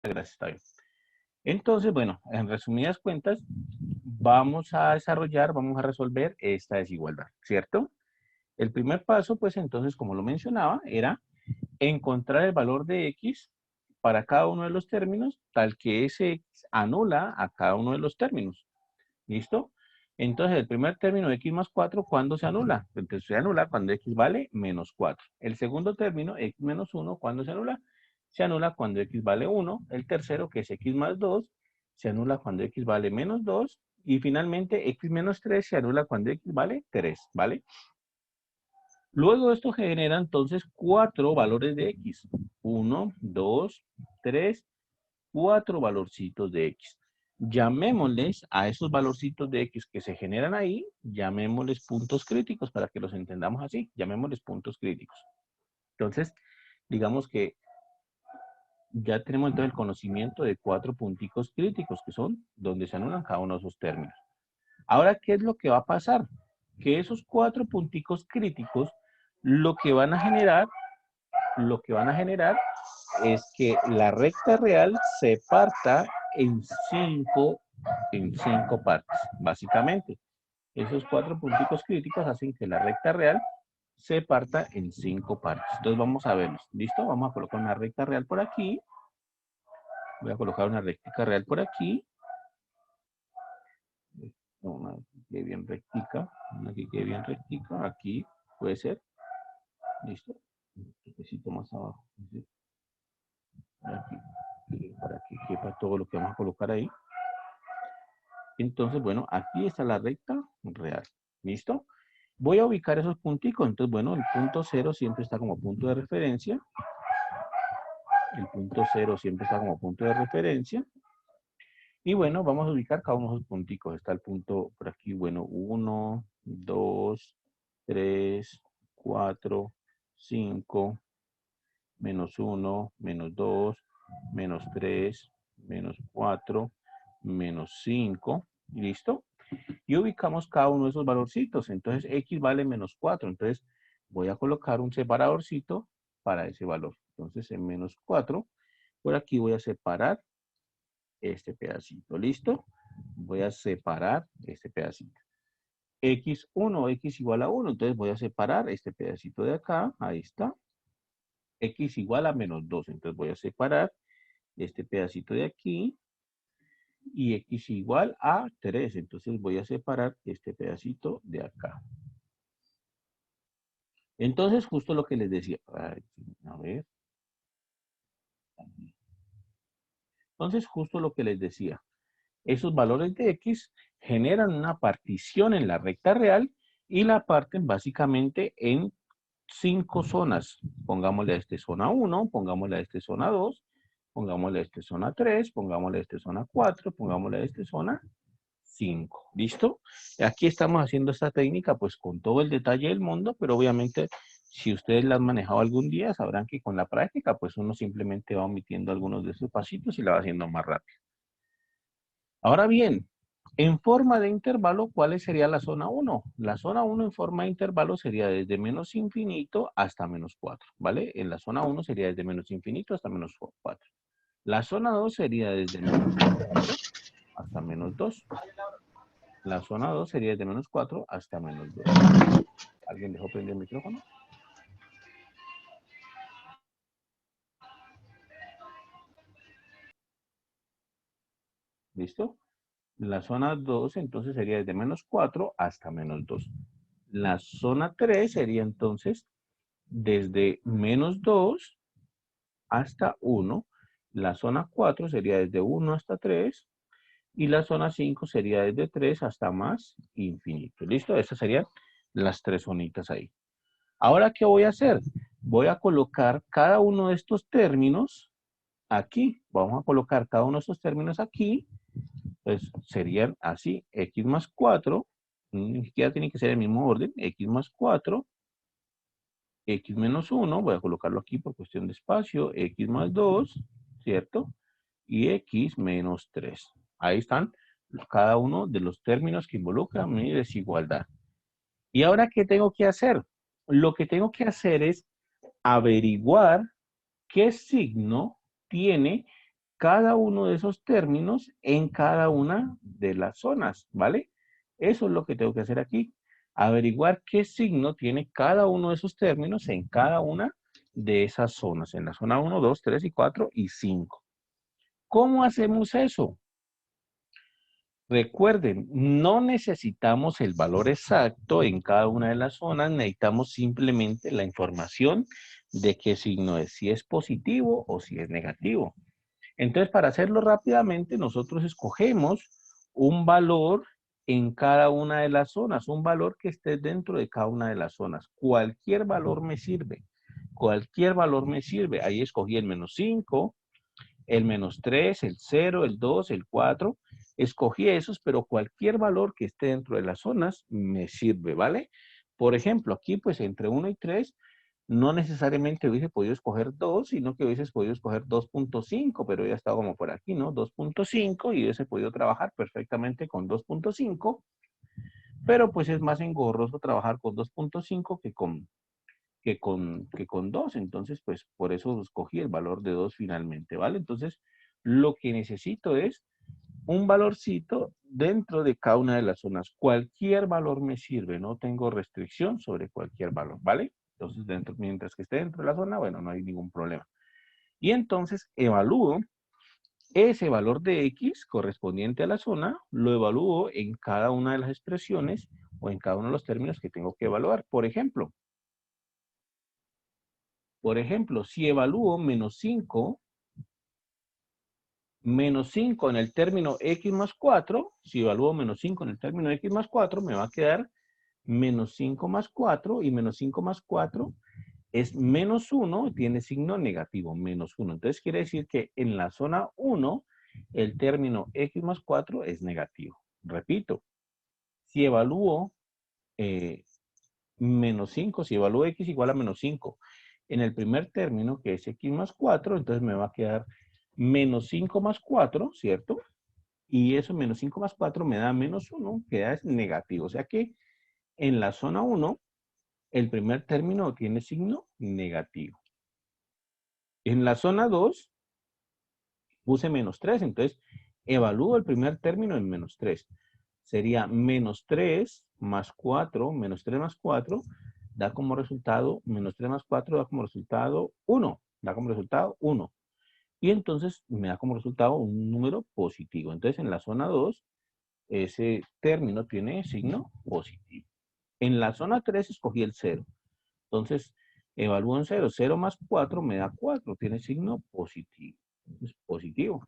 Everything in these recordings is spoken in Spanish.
Gracias, está bien. Entonces, bueno, en resumidas cuentas, vamos a desarrollar, vamos a resolver esta desigualdad, ¿cierto? El primer paso, pues entonces, como lo mencionaba, era encontrar el valor de x para cada uno de los términos, tal que ese x anula a cada uno de los términos. ¿Listo? Entonces, el primer término, x más 4, ¿cuándo se anula? Entonces, se anula cuando x vale menos 4. El segundo término, x menos 1, ¿cuándo se anula? Se anula cuando x vale 1. El tercero, que es x más 2, se anula cuando x vale menos 2. Y finalmente, x menos 3 se anula cuando x vale 3, ¿vale? Luego esto genera entonces 4 valores de x. 1, 2, 3, 4 valorcitos de x. Llamémosles a esos valorcitos de x que se generan ahí, llamémosles puntos críticos para que los entendamos así. Llamémosles puntos críticos. Entonces, digamos que ya tenemos entonces el conocimiento de 4 punticos críticos, que son donde se anulan cada uno de esos términos. Ahora, ¿qué es lo que va a pasar? Que esos 4 punticos críticos lo que van a generar es que la recta real se parta en cinco partes, básicamente. Esos 4 punticos críticos hacen que la recta real se parta en 5 partes. Entonces vamos a verlos. ¿Listo? Vamos a colocar una recta real por aquí. Voy a colocar una recta real por aquí. Una que quede bien rectica. Una que quede bien rectica. Aquí puede ser. ¿Listo? Un toquecito más abajo. Aquí, para que quepa todo lo que vamos a colocar ahí. Entonces, bueno, aquí está la recta real. ¿Listo? Voy a ubicar esos punticos. Entonces, bueno, el punto 0 siempre está como punto de referencia. El punto 0 siempre está como punto de referencia. Y bueno, vamos a ubicar cada uno de esos punticos. Está el punto por aquí, bueno, 1, 2, 3, 4, 5, menos 1, menos 2, menos 3, menos 4, menos 5. ¿Listo? Y ubicamos cada uno de esos valorcitos. Entonces, x vale menos 4. Entonces, voy a colocar un separadorcito para ese valor. Entonces, en menos 4, por aquí voy a separar este pedacito. ¿Listo? Voy a separar este pedacito. x1, x igual a 1. Entonces, voy a separar este pedacito de acá. Ahí está. X igual a menos 2. Entonces, voy a separar este pedacito de aquí. Y x igual a 3. Entonces, voy a separar este pedacito de acá. Entonces, justo lo que les decía. A ver. Entonces, justo lo que les decía. Esos valores de x generan una partición en la recta real y la parten básicamente en 5 zonas. Pongámosle a este zona 1, pongámosle a este zona 2, pongámosle a este zona 3, pongámosle a este zona 4, pongámosle a este zona 5. ¿Listo? Aquí estamos haciendo esta técnica pues con todo el detalle del mundo, pero obviamente si ustedes la han manejado algún día, sabrán que con la práctica pues uno simplemente va omitiendo algunos de esos pasitos y la va haciendo más rápido. Ahora bien, en forma de intervalo, ¿cuál sería la zona 1? La zona 1 en forma de intervalo sería desde menos infinito hasta menos 4, ¿vale? En la zona 1 sería desde menos infinito hasta menos 4. La zona 2 sería desde menos 4 hasta menos 2. La zona 2 sería de menos 4 hasta menos 2. ¿Alguien dejó prender el micrófono? ¿Listo? La zona 2 entonces sería desde menos 4 hasta menos 2. La zona 3 sería entonces desde menos 2 hasta 1. La zona 4 sería desde 1 hasta 3. Y la zona 5 sería desde 3 hasta más infinito. ¿Listo? Esas serían las tres zonitas ahí. Ahora, ¿qué voy a hacer? Voy a colocar cada uno de estos términos aquí. Vamos a colocar cada uno de estos términos aquí. Pues serían así, x más 4, ni siquiera tiene que ser el mismo orden, x más 4, x menos 1, voy a colocarlo aquí por cuestión de espacio, x más 2, ¿cierto? Y x menos 3. Ahí están cada uno de los términos que involucran mi desigualdad. ¿Y ahora qué tengo que hacer? Lo que tengo que hacer es averiguar qué signo tiene cada uno de esos términos en cada una de las zonas, ¿vale? Eso es lo que tengo que hacer aquí. Averiguar qué signo tiene cada uno de esos términos en cada una de esas zonas, en la zona 1, 2, 3 y 4 y 5. ¿Cómo hacemos eso? Recuerden, no necesitamos el valor exacto en cada una de las zonas, necesitamos simplemente la información de qué signo es, si es positivo o si es negativo. Entonces, para hacerlo rápidamente, nosotros escogemos un valor en cada una de las zonas, un valor que esté dentro de cada una de las zonas. Cualquier valor me sirve, cualquier valor me sirve. Ahí escogí el -5, el -3, el 0, el 2, el 4. Escogí esos, pero cualquier valor que esté dentro de las zonas me sirve, ¿vale? Por ejemplo, aquí pues entre 1 y 3, no necesariamente hubiese podido escoger 2, sino que hubiese podido escoger 2.5, pero ya está como por aquí, ¿no? 2.5 y hubiese podido trabajar perfectamente con 2.5, pero pues es más engorroso trabajar con 2.5 que con 2. Entonces, pues por eso escogí el valor de 2 finalmente, ¿vale? Entonces, lo que necesito es un valorcito dentro de cada una de las zonas. Cualquier valor me sirve, no tengo restricción sobre cualquier valor, ¿vale? Entonces, mientras que esté dentro de la zona, bueno, no hay ningún problema. Y entonces evalúo ese valor de X correspondiente a la zona, lo evalúo en cada una de las expresiones o en cada uno de los términos que tengo que evaluar. Por ejemplo, si evalúo menos 5 en el término x más 4, si evalúo menos 5 en el término x más 4, me va a quedar menos 5 más 4, y menos 5 más 4 es menos 1, y tiene signo negativo, menos 1. Entonces quiere decir que en la zona 1, el término x más 4 es negativo. Repito, si evalúo menos 5, si evalúo x igual a menos 5, en el primer término, que es x más 4, entonces me va a quedar menos 5 más 4, ¿cierto? Y eso menos 5 más 4 me da menos 1, que es negativo. O sea que en la zona 1, el primer término tiene signo negativo. En la zona 2, puse menos 3, entonces evalúo el primer término en menos 3. Sería menos 3 más 4, menos 3 más 4, da como resultado, menos 3 más 4 da como resultado 1, da como resultado 1. Y entonces me da como resultado un número positivo. Entonces en la zona 2, ese término tiene signo positivo. En la zona 3 escogí el 0. Entonces, evalúo en 0. 0 más 4 me da 4. Tiene signo positivo. Es positivo.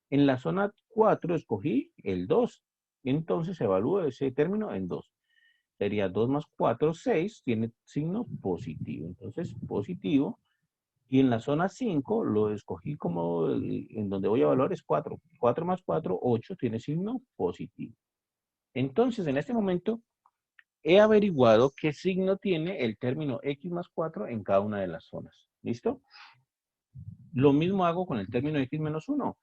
En la zona 4 escogí el 2. Entonces, evalúo ese término en 2. Sería 2 más 4, 6. Tiene signo positivo. Entonces, positivo. Y en la zona 5 lo escogí como en donde voy a evaluar es 4. 4 más 4, 8. Tiene signo positivo. Entonces, en este momento, he averiguado qué signo tiene el término x más 4 en cada una de las zonas. ¿Listo? Lo mismo hago con el término x menos 1.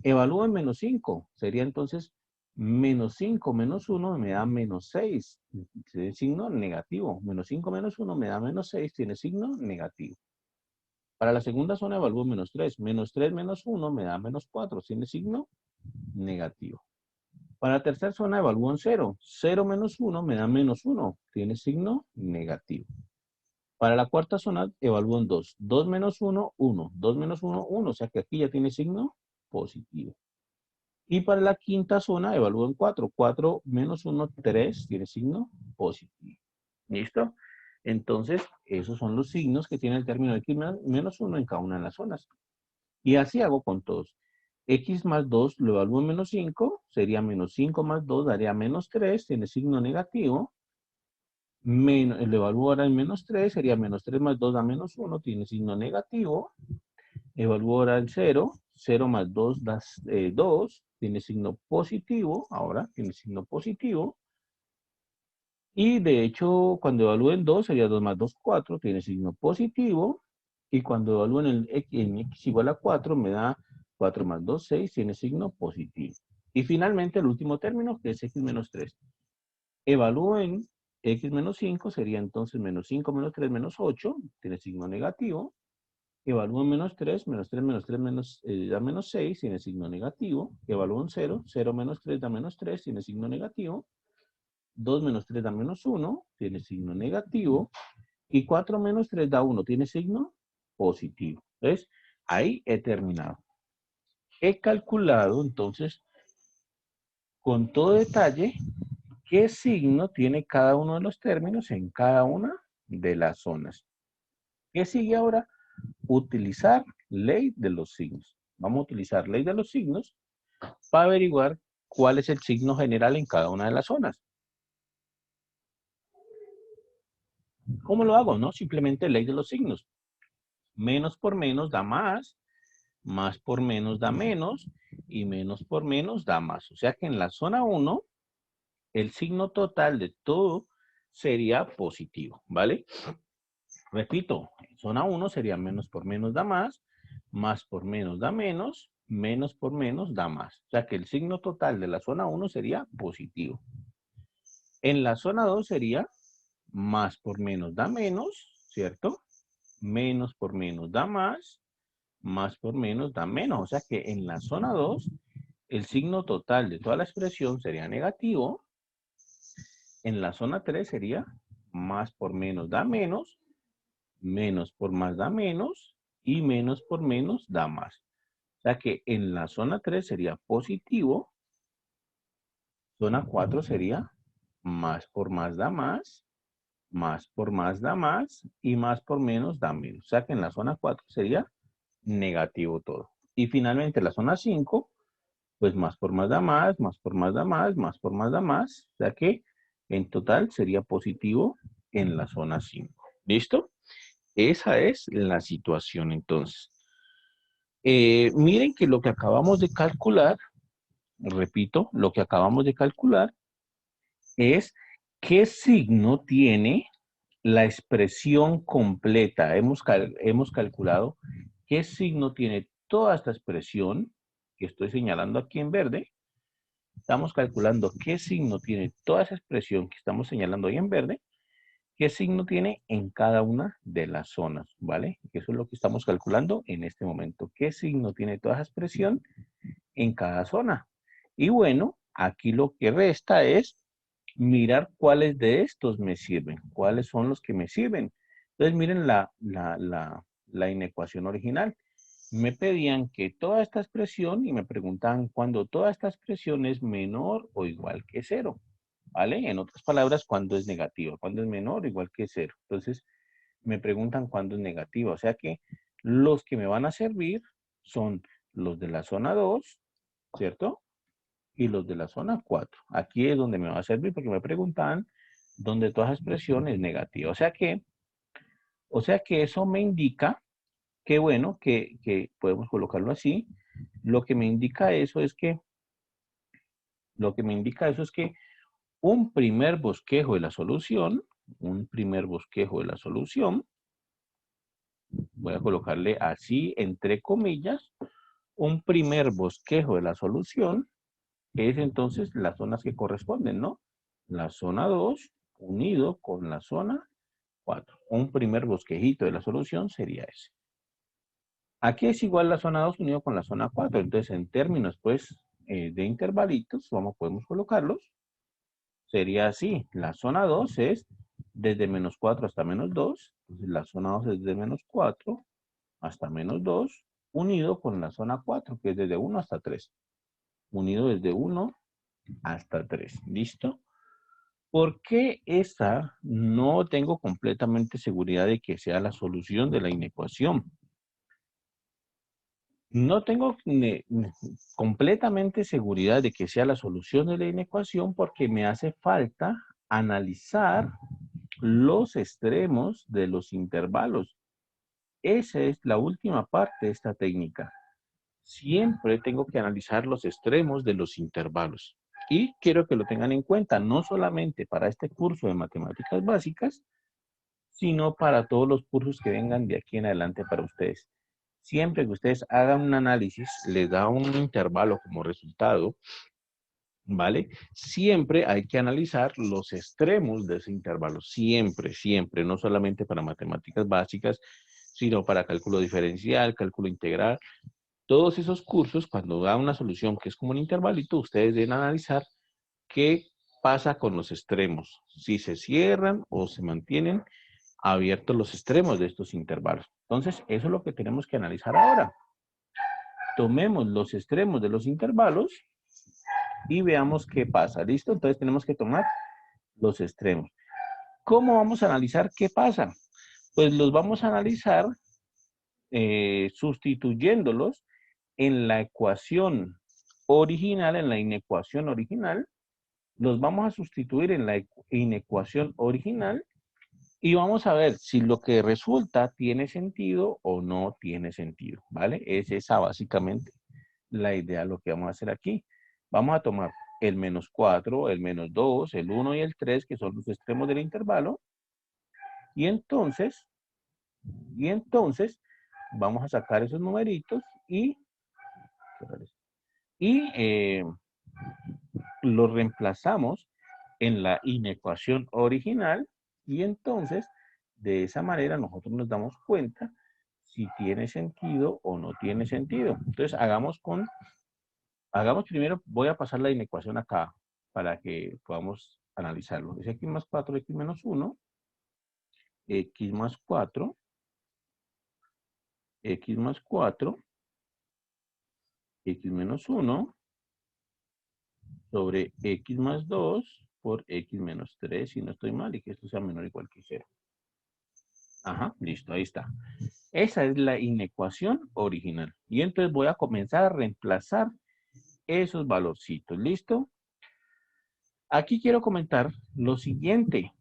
Evalúo en menos 5. Sería entonces menos 5 menos 1 me da menos 6. Tiene signo negativo. Menos 5 menos 1 me da menos 6. Tiene signo negativo. Para la segunda zona evalúo menos 3. Menos 3 menos 1 me da menos 4. Tiene signo negativo. Para la tercera zona evalúo en 0. 0 menos 1 me da menos 1. Tiene signo negativo. Para la cuarta zona evalúo en 2. 2 menos 1, 1. 2 menos 1, 1. O sea que aquí ya tiene signo positivo. Y para la quinta zona evalúo en 4. 4 menos 1, 3. Tiene signo positivo. ¿Listo? Entonces, esos son los signos que tiene el término x menos 1 en cada una de las zonas. Y así hago con todos. X más 2 lo evalúo en menos 5. Sería menos 5 más 2 daría menos 3. Tiene signo negativo. Lo evalúo ahora en menos 3, sería menos 3 más 2 da menos 1, tiene signo negativo. Evalúo ahora el 0, 0 más 2 da 2, tiene signo positivo, ahora tiene signo positivo. Y de hecho, cuando evalúo en 2, sería 2 más 2, 4, tiene signo positivo. Y cuando evalúo en x igual a 4, me da 4 más 2, 6, tiene signo positivo. Y finalmente, el último término, que es x menos 3. Evalúo en x menos 5, sería entonces menos 5 menos 3 menos 8, tiene signo negativo. Evalúo menos 3 da menos 6, tiene signo negativo. Evalúo un 0, 0 menos 3 da menos 3, tiene signo negativo. 2 menos 3 da menos 1, tiene signo negativo. Y 4 menos 3 da 1, tiene signo positivo. ¿Ves? Ahí he terminado. He calculado, entonces, con todo detalle, qué signo tiene cada uno de los términos en cada una de las zonas. ¿Qué sigue ahora? Utilizar ley de los signos. Vamos a utilizar ley de los signos para averiguar cuál es el signo general en cada una de las zonas. ¿Cómo lo hago? No, simplemente ley de los signos. Menos por menos da más por menos da menos, y menos por menos da más. O sea que en la zona 1, el signo total de todo sería positivo, ¿vale? Repito, en zona 1 sería menos por menos da más por menos da menos por menos da más. O sea que el signo total de la zona 1 sería positivo. En la zona 2 sería más por menos da menos, ¿cierto? Menos por menos da más por menos da menos. O sea que en la zona 2, el signo total de toda la expresión sería negativo. En la zona 3 sería más por menos da menos por más da menos, y menos por menos da más. O sea que en la zona 3 sería positivo. Zona 4 sería más por más da más por más da más, y más por menos da menos. O sea que en la zona 4 sería negativo todo. Y finalmente la zona 5, pues más por más da más por más da más por más da más. O sea que en total sería positivo en la zona 5. ¿Listo? Esa es la situación entonces. Miren que lo que acabamos de calcular, repito, lo que acabamos de calcular es qué signo tiene la expresión completa. Hemos calculado qué signo tiene toda esta expresión que estoy señalando aquí en verde. Estamos calculando qué signo tiene toda esa expresión que estamos señalando ahí en verde, qué signo tiene en cada una de las zonas, ¿vale? Eso es lo que estamos calculando en este momento. ¿Qué signo tiene toda esa expresión en cada zona? Y bueno, aquí lo que resta es mirar cuáles de estos me sirven, cuáles son los que me sirven. Entonces miren la inecuación original. Me pedían que toda esta expresión y me preguntaban cuando toda esta expresión es menor o igual que 0, ¿vale? En otras palabras, cuando es negativa, cuando es menor o igual que 0. Entonces me preguntan cuándo es negativa, o sea que los que me van a servir son los de la zona 2, ¿cierto? Y los de la zona 4. Aquí es donde me va a servir porque me preguntan donde toda expresión es negativa. O sea que eso me indica que bueno, que podemos colocarlo así. Lo que me indica eso es que, un primer bosquejo de la solución, voy a colocarle así entre comillas, un primer bosquejo de la solución es entonces las zonas que corresponden, ¿no? La zona 2 unido con la zona 4. Un primer bosquejito de la solución sería ese. Aquí es igual la zona 2 unido con la zona 4. Entonces, en términos, pues, de intervalitos, podemos colocarlos. Sería así. La zona 2 es desde menos 4 hasta menos 2. Entonces, la zona 2 es desde menos 4 hasta menos 2, unido con la zona 4, que es desde 1 hasta 3. Unido desde 1 hasta 3. ¿Listo? ¿Por qué esta no tengo completamente seguridad de que sea la solución de la inecuación? No tengo completamente seguridad de que sea la solución de la inecuación porque me hace falta analizar los extremos de los intervalos. Esa es la última parte de esta técnica. Siempre tengo que analizar los extremos de los intervalos. Y quiero que lo tengan en cuenta, no solamente para este curso de matemáticas básicas, sino para todos los cursos que vengan de aquí en adelante para ustedes. Siempre que ustedes hagan un análisis, les da un intervalo como resultado, ¿vale? Siempre hay que analizar los extremos de ese intervalo. Siempre, siempre, no solamente para matemáticas básicas, sino para cálculo diferencial, cálculo integral. Todos esos cursos, cuando da una solución que es como un intervalito, ustedes deben analizar qué pasa con los extremos, si se cierran o se mantienen abiertos los extremos de estos intervalos. Entonces, eso es lo que tenemos que analizar ahora. Tomemos los extremos de los intervalos y veamos qué pasa. ¿Listo? Entonces tenemos que tomar los extremos. ¿Cómo vamos a analizar qué pasa? Pues los vamos a analizar sustituyéndolos en la ecuación original, en la inecuación original. Los vamos a sustituir en la inecuación original y vamos a ver si lo que resulta tiene sentido o no tiene sentido, ¿vale? Es esa básicamente la idea, lo que vamos a hacer aquí. Vamos a tomar el menos 4, el menos 2, el 1 y el 3, que son los extremos del intervalo. Y entonces vamos a sacar esos numeritos y los reemplazamos en la inecuación original y entonces de esa manera nosotros nos damos cuenta si tiene sentido o no tiene sentido. Entonces hagamos primero, voy a pasar la inecuación acá para que podamos analizarlo. Es x más 4, x menos 1, x más 4, x más 4, x menos 1, sobre x más 2 por x menos 3, si no estoy mal, y que esto sea menor o igual que 0. Ajá, listo, ahí está. Esa es la inecuación original. Y entonces voy a comenzar a reemplazar esos valorcitos. ¿Listo? Aquí quiero comentar lo siguiente.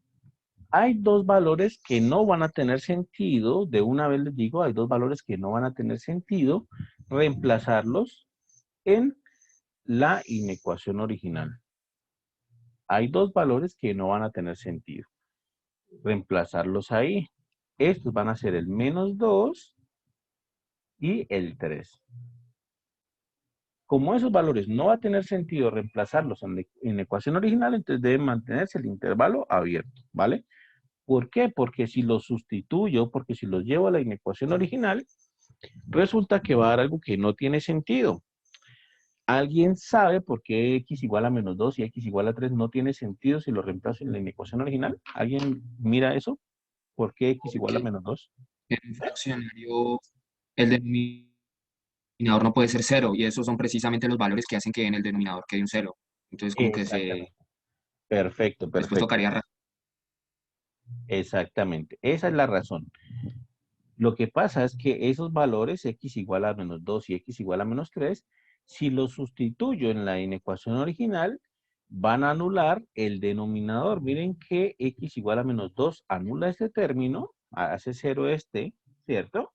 Hay dos valores que no van a tener sentido. De una vez les digo, hay dos valores que no van a tener sentido reemplazarlos en la inecuación original. Hay dos valores que no van a tener sentido reemplazarlos ahí. Estos van a ser el menos 2 y el 3. Como esos valores no va a tener sentido reemplazarlos en la ecuación original, entonces debe mantenerse el intervalo abierto, ¿vale? ¿Por qué? Porque si los sustituyo, porque si los llevo a la inecuación original, resulta que va a dar algo que no tiene sentido. ¿Alguien sabe por qué x igual a menos 2 y x igual a 3 no tiene sentido si lo reemplazo en la inecuación original? ¿Alguien mira eso? ¿Por qué x igual a Porque menos 2? en un fraccionario el denominador no puede ser cero, y esos son precisamente los valores que hacen que en el denominador quede un cero. Entonces, como que Exactamente. Perfecto, después perfecto. tocaría Exactamente. Esa es la razón. Lo que pasa es que esos valores, x igual a menos 2 y x igual a menos 3, si los sustituyo en la inecuación original, van a anular el denominador. Miren que x igual a menos 2 anula este término, hace cero este, ¿cierto?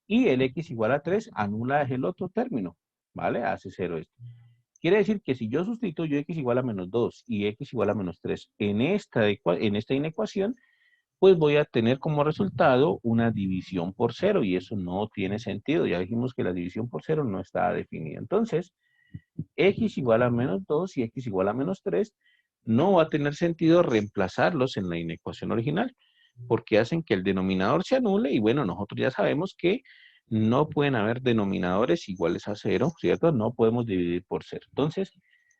Y el x igual a 3 anula el otro término, ¿vale? Hace cero este. Quiere decir que si yo sustituyo x igual a menos 2 y x igual a menos 3 en esta inecuación, pues voy a tener como resultado una división por cero y eso no tiene sentido. Ya dijimos que la división por cero no está definida. Entonces, x igual a menos 2 y x igual a menos 3 no va a tener sentido reemplazarlos en la inecuación original porque hacen que el denominador se anule y bueno, nosotros ya sabemos que no pueden haber denominadores iguales a cero, ¿cierto? No podemos dividir por cero. Entonces,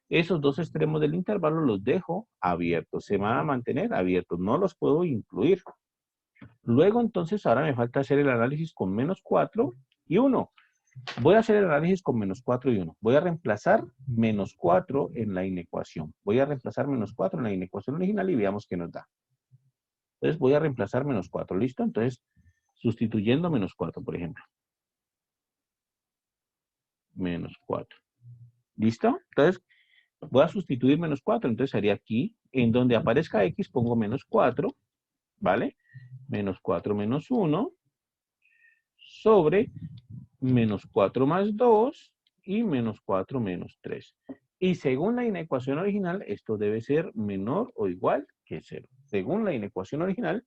esos dos extremos del intervalo los dejo abiertos, se van a mantener abiertos, no los puedo incluir. Luego, entonces, ahora me falta hacer el análisis con menos 4 y 1. Voy a hacer el análisis con menos 4 y 1. Voy a reemplazar menos 4 en la inecuación. Voy a reemplazar menos 4 en la inecuación original y veamos qué nos da. Entonces, voy a reemplazar menos 4. ¿Listo? Entonces, sustituyendo menos 4, por ejemplo. Menos 4. ¿Listo? Entonces, voy a sustituir menos 4. Entonces, haría aquí, en donde aparezca x, pongo menos 4, ¿vale? Menos 4 menos 1 sobre menos 4 más 2 y menos 4 menos 3. Y según la inecuación original, esto debe ser menor o igual que 0. Según la inecuación original,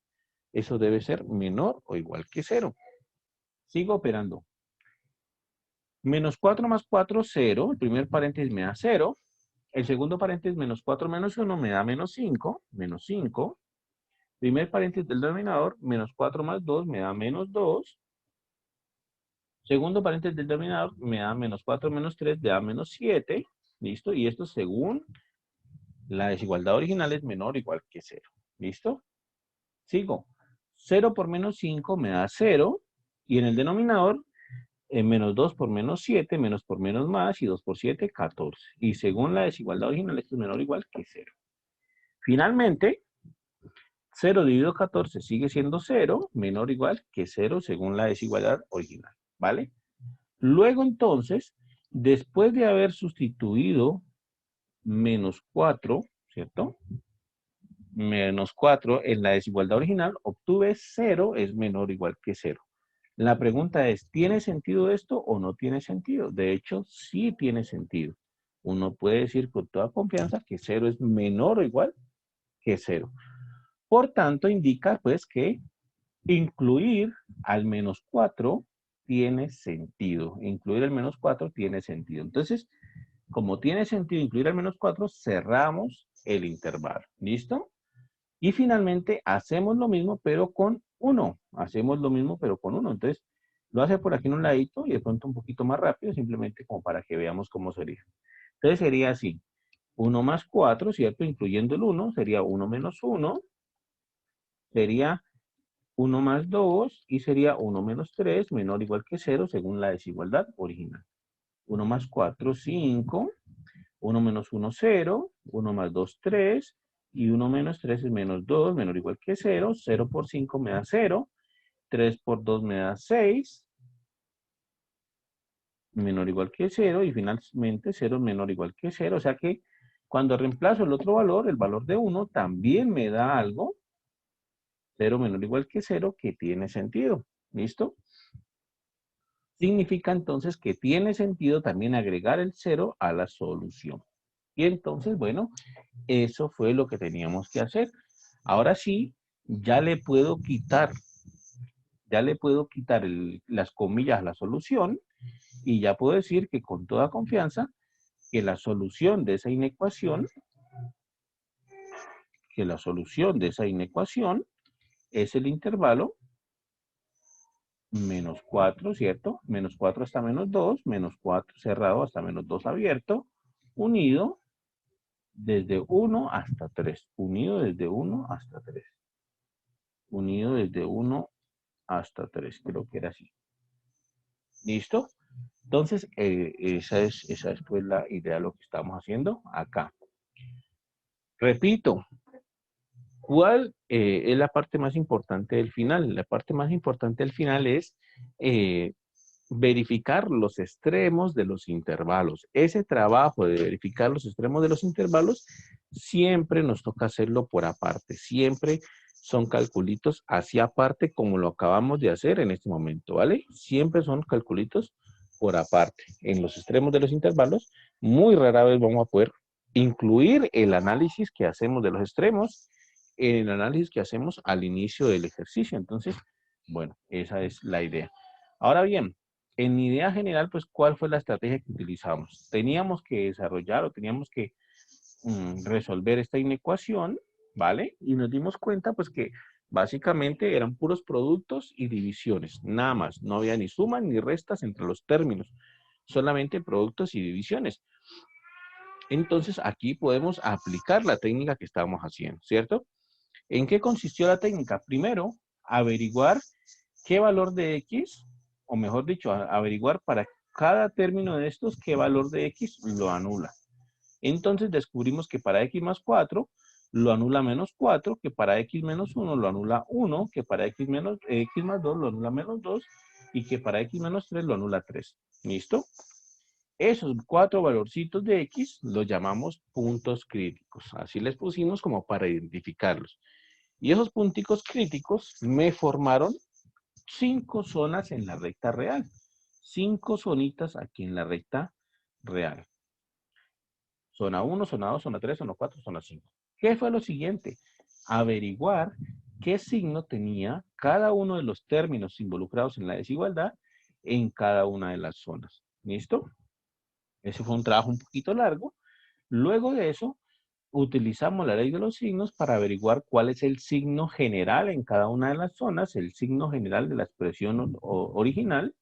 eso debe ser menor o igual que 0. Sigo operando. Menos 4 más 4, 0. El primer paréntesis me da 0. El segundo paréntesis, menos 4 menos 1, me da menos 5. Menos 5. Primer paréntesis del denominador, menos 4 más 2 me da menos 2. Segundo paréntesis del denominador me da menos 4 menos 3, me da menos 7. ¿Listo? Y esto según la desigualdad original es menor o igual que 0. ¿Listo? Sigo. 0 por menos 5 me da 0. Y en el denominador, menos 2 por menos 7, menos por menos más, y 2 por 7, 14. Y según la desigualdad original, esto es menor o igual que 0. Finalmente, 0 dividido 14 sigue siendo 0, menor o igual que 0 según la desigualdad original. ¿Vale? Luego entonces, después de haber sustituido menos 4, ¿cierto? Menos 4 en la desigualdad original, obtuve 0 es menor o igual que 0. La pregunta es, ¿tiene sentido esto o no tiene sentido? De hecho, sí tiene sentido. Uno puede decir con toda confianza que 0 es menor o igual que 0. Por tanto, indica pues que incluir al menos 4 tiene sentido. Incluir al menos 4 tiene sentido. Entonces, como tiene sentido incluir al menos 4, cerramos el intervalo. ¿Listo? Y finalmente hacemos lo mismo, pero con 1. Hacemos lo mismo, pero con 1. Entonces, lo hace por aquí en un ladito y de pronto un poquito más rápido, simplemente como para que veamos cómo sería. Entonces sería así. 1 más 4, ¿cierto? Incluyendo el 1, sería 1 menos 1. Sería 1 más 2 y sería 1 menos 3, menor o igual que 0, según la desigualdad original. 1 más 4, 5. 1 menos 1, 0. 1 más 2, 3. Y 1 menos 3 es menos 2, menor o igual que 0. 0 por 5 me da 0. 3 por 2 me da 6. Menor o igual que 0. Y finalmente 0 menor o igual que 0. O sea que cuando reemplazo el otro valor, el valor de 1, también me da algo. 0 menor o igual que 0, que tiene sentido. ¿Listo? Significa entonces que tiene sentido también agregar el 0 a la solución. Y entonces, bueno, eso fue lo que teníamos que hacer. Ahora sí, ya le puedo quitar las comillas a la solución y ya puedo decir que con toda confianza que la solución de esa inecuación, es el intervalo menos 4, ¿cierto? Menos 4 hasta menos 2, menos 4 cerrado hasta menos 2 abierto, unido desde 1 hasta 3. Unido desde 1 hasta 3. Unido desde 1 hasta 3. Creo que era así. ¿Listo? Entonces, esa es pues la idea de lo que estamos haciendo acá. Repito, ¿cuál es la parte más importante del final? La parte más importante del final es verificar los extremos de los intervalos. Ese trabajo de verificar los extremos de los intervalos siempre nos toca hacerlo por aparte. Siempre son calculitos hacia aparte como lo acabamos de hacer en este momento, ¿vale? Siempre son calculitos por aparte. En los extremos de los intervalos, muy rara vez vamos a poder incluir el análisis que hacemos de los extremos en el análisis que hacemos al inicio del ejercicio. Entonces, bueno, esa es la idea. Ahora bien, en idea general, pues, ¿cuál fue la estrategia que utilizamos? Teníamos que desarrollar o teníamos que resolver esta inecuación, ¿vale? Y nos dimos cuenta, pues, que básicamente eran puros productos y divisiones, nada más. No había ni sumas ni restas entre los términos, solamente productos y divisiones. Entonces, aquí podemos aplicar la técnica que estábamos haciendo, ¿cierto? ¿En qué consistió la técnica? Primero, averiguar qué valor de X, o mejor dicho, averiguar para cada término de estos qué valor de X lo anula. Entonces descubrimos que para X más 4 lo anula menos 4, que para X menos 1 lo anula 1, que para X más 2 lo anula menos 2 y que para X menos 3 lo anula 3. ¿Listo? Esos 4 valorcitos de X los llamamos puntos críticos. Así les pusimos como para identificarlos. Y esos punticos críticos me formaron 5 zonas en la recta real. 5 zonitas aquí en la recta real. Zona 1, zona 2, zona 3, zona 4, zona 5. ¿Qué fue lo siguiente? Averiguar qué signo tenía cada uno de los términos involucrados en la desigualdad en cada una de las zonas. ¿Listo? Ese fue un trabajo un poquito largo. Luego de eso, utilizamos la ley de los signos para averiguar cuál es el signo general en cada una de las zonas, el signo general de la expresión original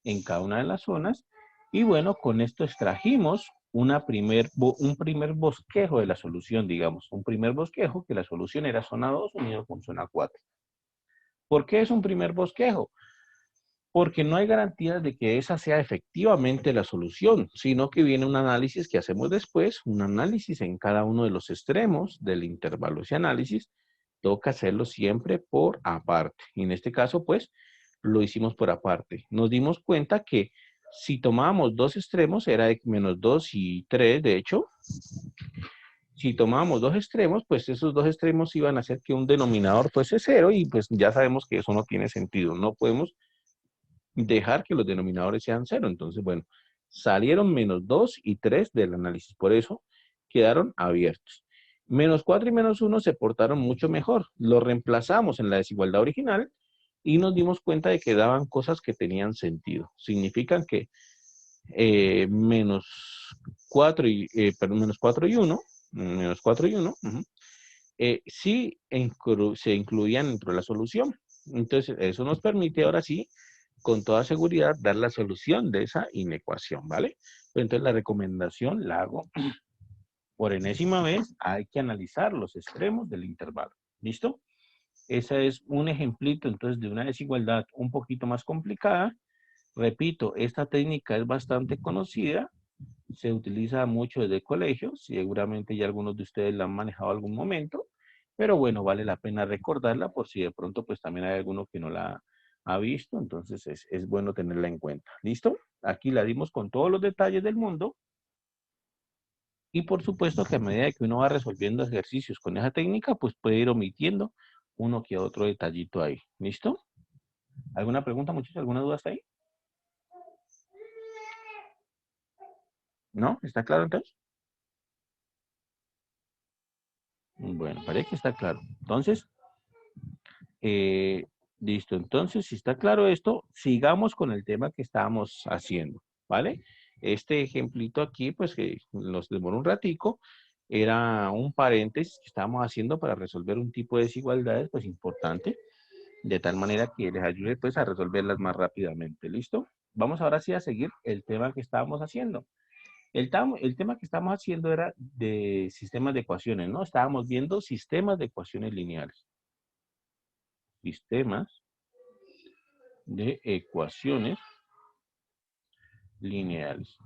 en cada una de las zonas. Y bueno, con esto extrajimos un primer bosquejo de la solución, digamos, un primer bosquejo que la solución era zona 2 unido con zona 4. ¿Por qué es un primer bosquejo? Porque no hay garantías de que esa sea efectivamente la solución, sino que viene un análisis que hacemos después, un análisis en cada uno de los extremos del intervalo de ese análisis. Toca hacerlo siempre por aparte. Y en este caso, pues, lo hicimos por aparte. Nos dimos cuenta que si tomábamos dos extremos, era menos 2 y 3, de hecho. Si tomábamos dos extremos, pues esos dos extremos iban a hacer que un denominador fuese 0 y pues ya sabemos que eso no tiene sentido. No podemos dejar que los denominadores sean 0. Entonces, bueno, salieron menos 2 y 3 del análisis. Por eso quedaron abiertos. Menos 4 y menos 1 se portaron mucho mejor. Lo reemplazamos en la desigualdad original y nos dimos cuenta de que daban cosas que tenían sentido. Significan que menos 4 y, menos 4 y 1, menos 4 y 1, sí se incluían dentro de la solución. Entonces, eso nos permite ahora sí, con toda seguridad, dar la solución de esa inecuación, ¿vale? Entonces, la recomendación la hago por enésima vez. Hay que analizar los extremos del intervalo. ¿Listo? Ese es un ejemplito, entonces, de una desigualdad un poquito más complicada. Repito, esta técnica es bastante conocida. Se utiliza mucho desde el colegio. Seguramente ya algunos de ustedes la han manejado algún momento. Pero bueno, vale la pena recordarla por si de pronto pues también hay alguno que no la ha visto. Entonces es bueno tenerla en cuenta. ¿Listo? Aquí la dimos con todos los detalles del mundo. Y por supuesto que a medida que uno va resolviendo ejercicios con esa técnica, pues puede ir omitiendo uno que otro detallito ahí. ¿Listo? ¿Alguna pregunta, muchachos? ¿Alguna duda hasta ahí? ¿No? ¿Está claro entonces? Bueno, parece que está claro. Entonces, listo. Entonces, si está claro esto, sigamos con el tema que estábamos haciendo, ¿vale? Este ejemplito aquí, pues que nos demoró un ratico, era un paréntesis que estábamos haciendo para resolver un tipo de desigualdades, pues importante, de tal manera que les ayude pues a resolverlas más rápidamente, ¿listo? Vamos ahora sí a seguir el tema que estábamos haciendo. El tema que estábamos haciendo era de sistemas de ecuaciones, ¿no? Estábamos viendo sistemas de ecuaciones lineales. Sistemas de ecuaciones lineales.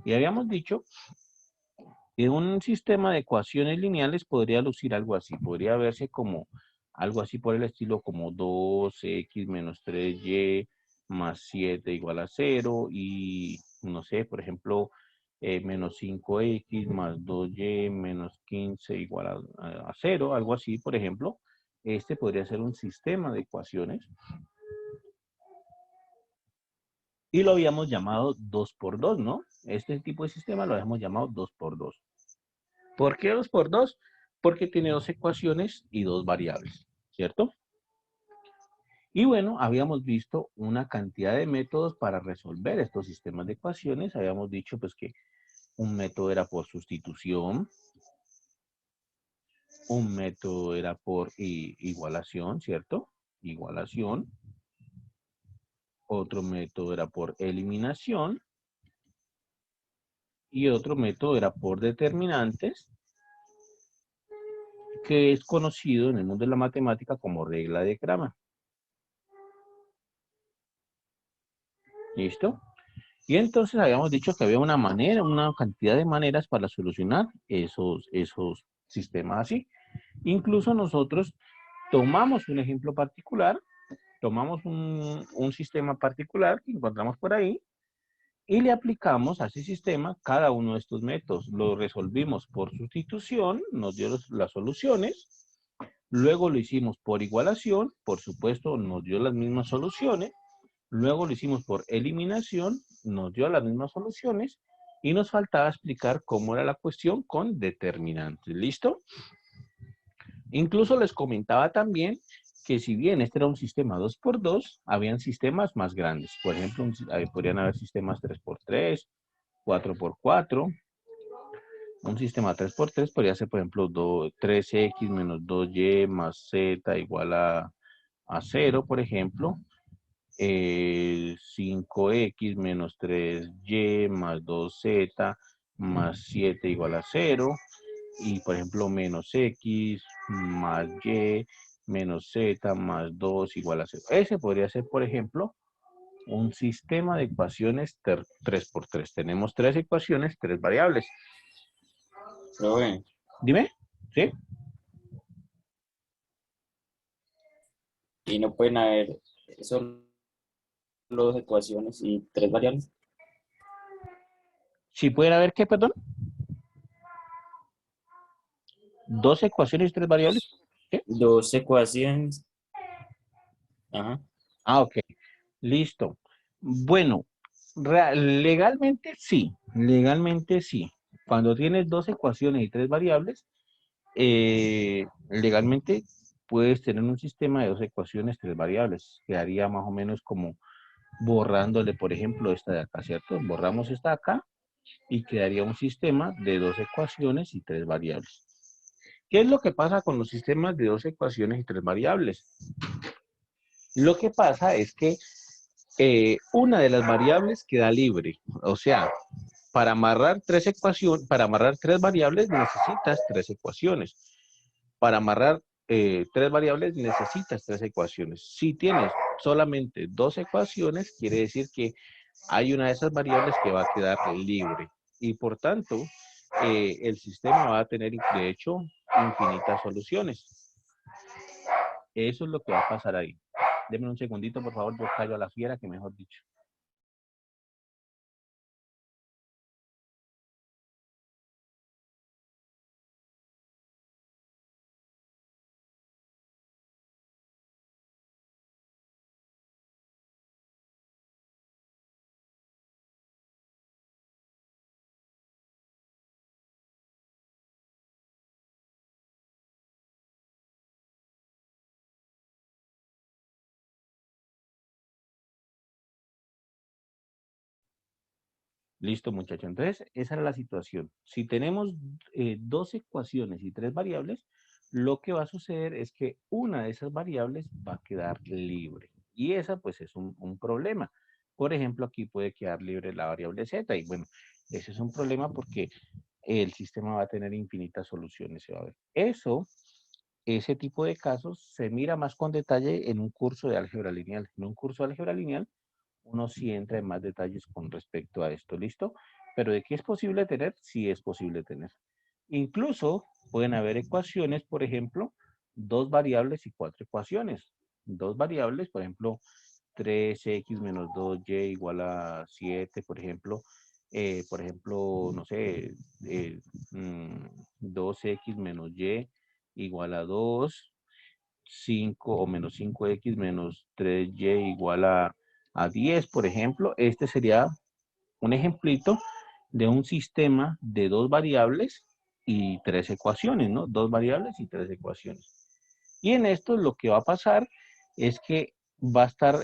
Y habíamos dicho que un sistema de ecuaciones lineales podría lucir algo así. Podría verse como algo así por el estilo como 2x menos 3y más 7 igual a 0. Y no sé, por ejemplo, menos 5x más 2y menos 15 igual a 0. Algo así, por ejemplo. Este podría ser un sistema de ecuaciones. Y lo habíamos llamado 2 por 2, ¿no? Este tipo de sistema lo habíamos llamado 2 por 2. ¿Por qué 2 por 2? Porque tiene dos ecuaciones y dos variables, ¿cierto? Y bueno, habíamos visto una cantidad de métodos para resolver estos sistemas de ecuaciones. Habíamos dicho pues que un método era por sustitución, un método era por igualación, ¿cierto? Igualación. Otro método era por eliminación. Y otro método era por determinantes, que es conocido en el mundo de la matemática como regla de Cramer. ¿Listo? Y entonces habíamos dicho que había una manera, una cantidad de maneras para solucionar esos sistemas así. Incluso nosotros tomamos un ejemplo particular, tomamos un sistema particular que encontramos por ahí y le aplicamos a ese sistema cada uno de estos métodos. Lo resolvimos por sustitución, nos dio las soluciones. Luego lo hicimos por igualación, por supuesto nos dio las mismas soluciones. Luego lo hicimos por eliminación, nos dio las mismas soluciones. Y nos faltaba explicar cómo era la cuestión con determinantes. ¿Listo? Incluso les comentaba también que si bien este era un sistema 2 por 2, habían sistemas más grandes. Por ejemplo, podrían haber sistemas 3 por 3, 4 por 4, Un sistema 3×3 podría ser, por ejemplo, 3x menos 2y más z igual a 0, por ejemplo. 5x menos 3y más 2z más 7 igual a 0. Y, por ejemplo, menos x más y menos z más 2 igual a 0. Ese podría ser, por ejemplo, un sistema de ecuaciones 3×3. Tenemos tres ecuaciones, tres variables. Profe, Dime, ¿sí? y no pueden haber solo dos ecuaciones y tres variables. Si pueden haber, ¿qué, perdón? Dos ecuaciones y tres variables. ¿Qué? Dos ecuaciones. Ajá. Ah, ok. Listo. Bueno, legalmente sí. Legalmente sí. Cuando tienes dos ecuaciones y tres variables, legalmente puedes tener un sistema de dos ecuaciones, tres variables. Quedaría más o menos como borrándole, por ejemplo, esta de acá, ¿cierto? Borramos esta de acá y quedaría un sistema de dos ecuaciones y tres variables. ¿Qué es lo que pasa con los sistemas de dos ecuaciones y tres variables? Lo que pasa es que una de las variables queda libre. O sea, para amarrar para amarrar tres variables necesitas tres ecuaciones. Para amarrar tres variables necesitas tres ecuaciones. Si tienes solamente dos ecuaciones, quiere decir que hay una de esas variables que va a quedar libre. Y por tanto, el sistema va a tener, de hecho, infinitas soluciones. Eso es lo que va a pasar ahí. Denme un segundito, por favor, yo callo a la fiera, que mejor dicho. Listo, muchachos. Entonces, esa era la situación. Si tenemos dos ecuaciones y tres variables, lo que va a suceder es que una de esas variables va a quedar libre. Y esa, pues, es un problema. Por ejemplo, aquí puede quedar libre la variable z. Y bueno, ese es un problema porque el sistema va a tener infinitas soluciones. Se va a ver. Ese tipo de casos se mira más con detalle en un curso de álgebra lineal. En un curso de álgebra lineal uno sí entra en más detalles con respecto a esto, ¿listo? Pero de qué es posible tener, sí es posible tener. Incluso pueden haber ecuaciones, por ejemplo, dos variables y cuatro ecuaciones. Dos variables, por ejemplo, 3x menos 2y igual a 7, por ejemplo. No sé, 2x menos y igual a 2, 5 o menos 5x menos 3y igual a 10, por ejemplo. Este sería un ejemplito de un sistema de dos variables y tres ecuaciones, ¿no? Dos variables y tres ecuaciones. Y en esto lo que va a pasar es que va a estar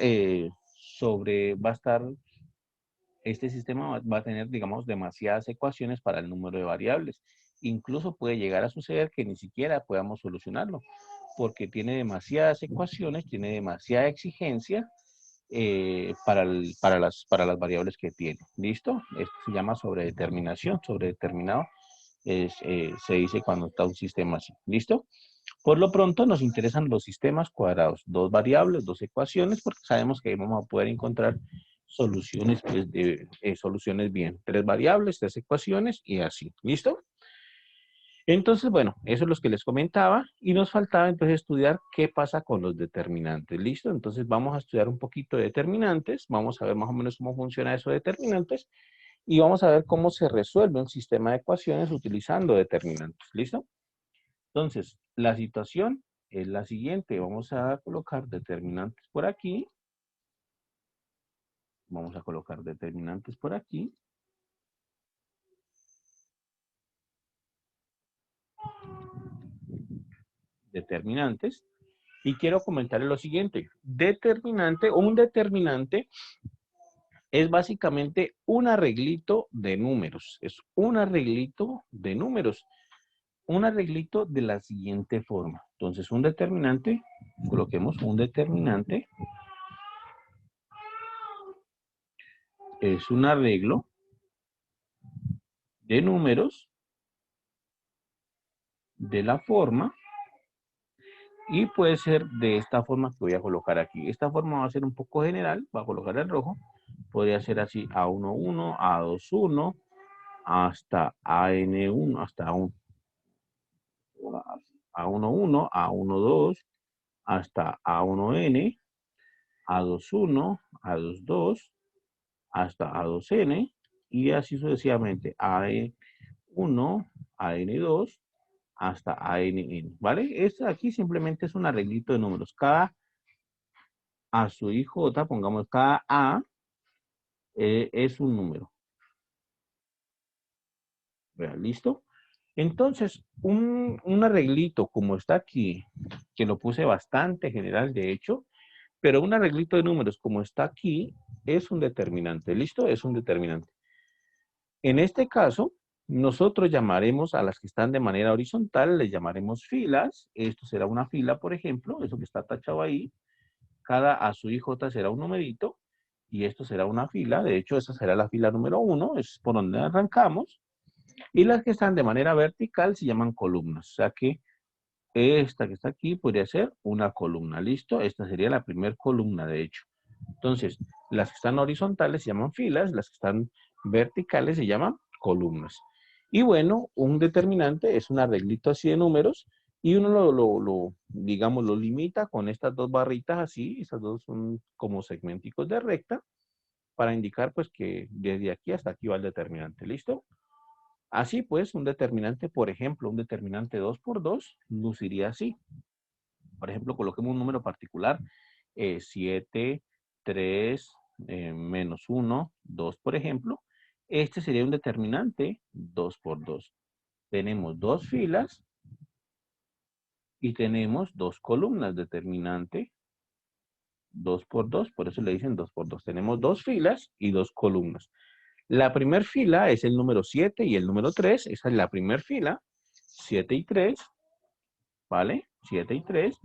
este sistema va a tener, digamos, demasiadas ecuaciones para el número de variables. Incluso puede llegar a suceder que ni siquiera podamos solucionarlo, porque tiene demasiadas ecuaciones, tiene demasiada exigencia para las variables que tiene. ¿Listo? Esto se llama sobredeterminación. Sobredeterminado se dice cuando está un sistema así. ¿Listo? Por lo pronto nos interesan los sistemas cuadrados. Dos variables, dos ecuaciones, porque sabemos que ahí vamos a poder encontrar soluciones, pues, soluciones bien. Tres variables, tres ecuaciones y así. ¿Listo? Entonces, bueno, eso es lo que les comentaba y nos faltaba entonces estudiar qué pasa con los determinantes. ¿Listo? Entonces vamos a estudiar un poquito de determinantes, vamos a ver más o menos cómo funciona eso de determinantes y vamos a ver cómo se resuelve un sistema de ecuaciones utilizando determinantes. ¿Listo? Entonces, la situación es la siguiente. Vamos a colocar determinantes por aquí. Vamos a colocar determinantes por aquí. Determinantes. Y quiero comentarles lo siguiente. Un determinante Es básicamente un arreglito de números. Es un arreglito de números. Un arreglito de la siguiente forma. Entonces, un determinante, coloquemos un determinante, es un arreglo de números de la forma, y puede ser de esta forma que voy a colocar aquí. Esta forma va a ser un poco general, voy a colocar el rojo. Podría ser así, A11, A21, hasta AN1, hasta A11, A12, hasta A1N, A21, A22, hasta A2N, y así sucesivamente, AN1, AN2, hasta ANN, ¿vale? Esto aquí simplemente es un arreglito de números. Cada A su hijo, pongamos cada A es un número. Vean, ¿listo? Entonces, un arreglito como está aquí, que lo puse bastante general de hecho, pero un arreglito de números como está aquí, es un determinante. ¿Listo? Es un determinante. En este caso, nosotros llamaremos a las que están de manera horizontal, les llamaremos filas. Esto será una fila, por ejemplo, eso que está tachado ahí. Cada A su y J será un numerito, y esto será una fila. De hecho, esa será la fila número 1, es por donde arrancamos. Y las que están de manera vertical se llaman columnas. O sea que esta que está aquí podría ser una columna. ¿Listo? Esta sería la primera columna, de hecho. Entonces, las que están horizontales se llaman filas, las que están verticales se llaman columnas. Y bueno, un determinante es un arreglito así de números, y uno digamos, lo limita con estas dos barritas así. Estas dos son como segmenticos de recta, para indicar pues que desde aquí hasta aquí va el determinante. ¿Listo? Así pues, un determinante, por ejemplo, un determinante 2 por 2 luciría así. Por ejemplo, coloquemos un número particular, 7, 3, menos 1, 2, por ejemplo. Este sería un determinante 2 por 2. Tenemos dos filas y tenemos dos columnas, determinante 2 por 2, por eso le dicen 2 por 2. Tenemos dos filas y dos columnas. La primera fila es el número 7 y el número 3. Esa es la primera fila, 7 y 3, ¿vale? 7 y 3.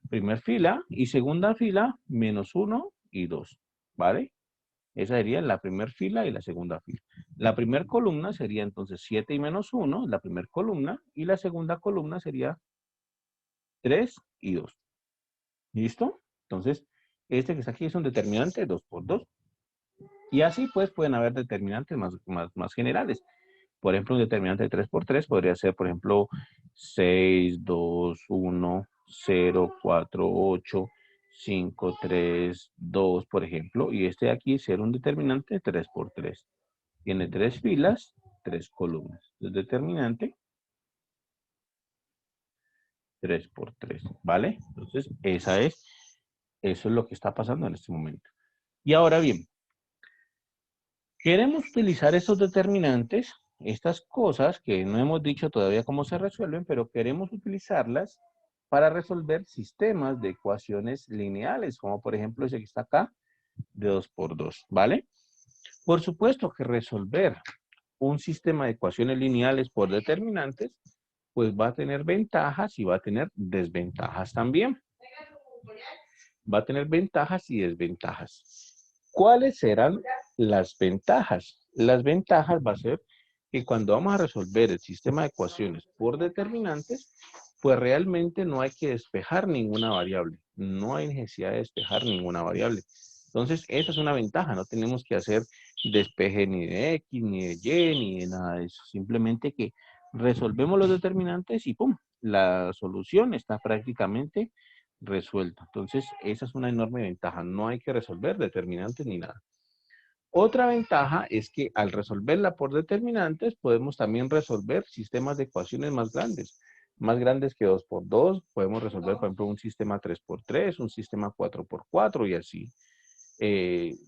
Primer fila, y segunda fila, menos 1 y 2, ¿vale? Esa sería la primera fila y la segunda fila. La primera columna sería entonces 7 y menos 1, la primera columna, y la segunda columna sería 3 y 2. ¿Listo? Entonces, este que está aquí es un determinante 2 por 2. Y así pues pueden haber determinantes más generales. Por ejemplo, un determinante de 3 por 3 podría ser, por ejemplo, 6, 2, 1, 0, 4, 8, 5, 3, 2, por ejemplo. Y este de aquí será un determinante de 3 por 3. Tiene 3 filas, 3 columnas. El determinante 3 por 3, ¿vale? Entonces, eso es lo que está pasando en este momento. Y ahora bien, queremos utilizar estos determinantes, estas cosas que no hemos dicho todavía cómo se resuelven, pero queremos utilizarlas para resolver sistemas de ecuaciones lineales, como por ejemplo ese que está acá, de 2 por 2, ¿vale? Por supuesto que resolver un sistema de ecuaciones lineales por determinantes, pues va a tener ventajas y va a tener desventajas también. Va a tener ventajas y desventajas. ¿Cuáles serán las ventajas? Las ventajas va a ser que cuando vamos a resolver el sistema de ecuaciones por determinantes, pues realmente no hay que despejar ninguna variable. No hay necesidad de despejar ninguna variable. Entonces, esa es una ventaja. No tenemos que hacer despeje ni de X, ni de Y, ni de nada de eso. Simplemente que resolvemos los determinantes y ¡pum! La solución está prácticamente resuelta. Entonces, esa es una enorme ventaja. No hay que resolver determinantes ni nada. Otra ventaja es que al resolverla por determinantes, podemos también resolver sistemas de ecuaciones más grandes que 2 por 2. Podemos resolver, por ejemplo, un sistema 3 por 3, un sistema 4 por 4 y así.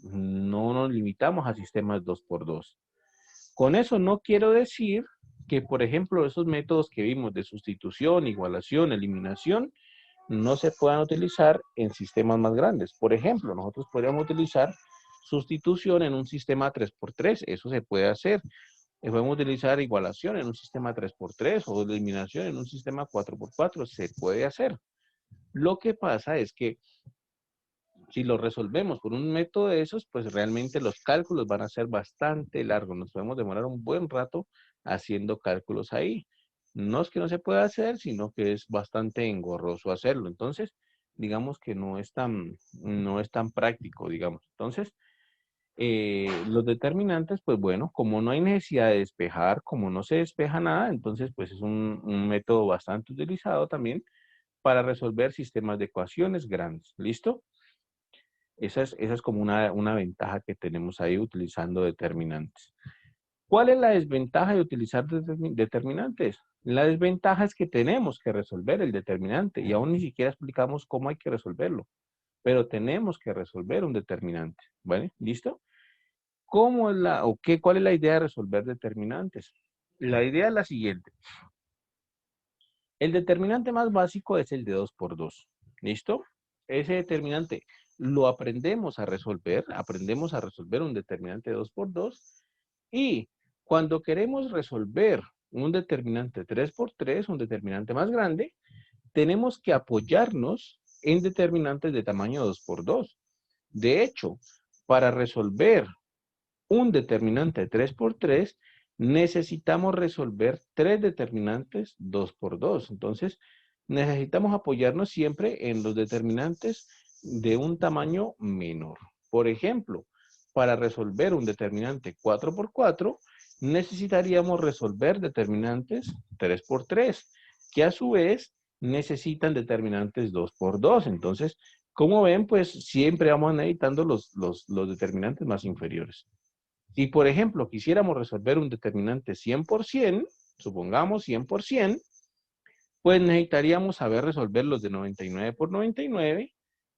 No nos limitamos a sistemas 2 por 2. Con eso no quiero decir que, por ejemplo, esos métodos que vimos de sustitución, igualación, eliminación, no se puedan utilizar en sistemas más grandes. Por ejemplo, nosotros podríamos utilizar sustitución en un sistema 3×3. Eso se puede hacer. Podemos utilizar igualación en un sistema 3×3 o eliminación en un sistema 4×4. Se puede hacer. Lo que pasa es que si lo resolvemos por un método de esos, pues realmente los cálculos van a ser bastante largos. Nos podemos demorar un buen rato haciendo cálculos ahí. No es que no se pueda hacer, sino que es bastante engorroso hacerlo. Entonces, digamos que no es tan práctico, digamos. Entonces, los determinantes, pues bueno, como no hay necesidad de despejar, como no se despeja nada, entonces pues es un método bastante utilizado también para resolver sistemas de ecuaciones grandes. ¿Listo? Esa es como una ventaja que tenemos ahí utilizando determinantes. ¿Cuál es la desventaja de utilizar determinantes? La desventaja es que tenemos que resolver el determinante y aún ni siquiera explicamos cómo hay que resolverlo. Pero tenemos que resolver un determinante. ¿Vale? ¿Listo? ¿Cuál es la idea de resolver determinantes? La idea es la siguiente. El determinante más básico es el de 2×2. ¿Listo? Ese determinante lo aprendemos a resolver un determinante 2×2 y cuando queremos resolver un determinante 3×3, un determinante más grande, tenemos que apoyarnos en determinantes de tamaño 2×2. De hecho, para resolver un determinante 3×3, necesitamos resolver 3 determinantes 2×2. Entonces, necesitamos apoyarnos siempre en los determinantes de un tamaño menor. Por ejemplo, para resolver un determinante 4×4, necesitaríamos resolver determinantes 3×3, que a su vez necesitan determinantes 2×2. Entonces, como ven, pues siempre vamos necesitando los determinantes más inferiores. Si, por ejemplo, quisiéramos resolver un determinante 100%, supongamos 100%, pues necesitaríamos saber resolver los de 99×99,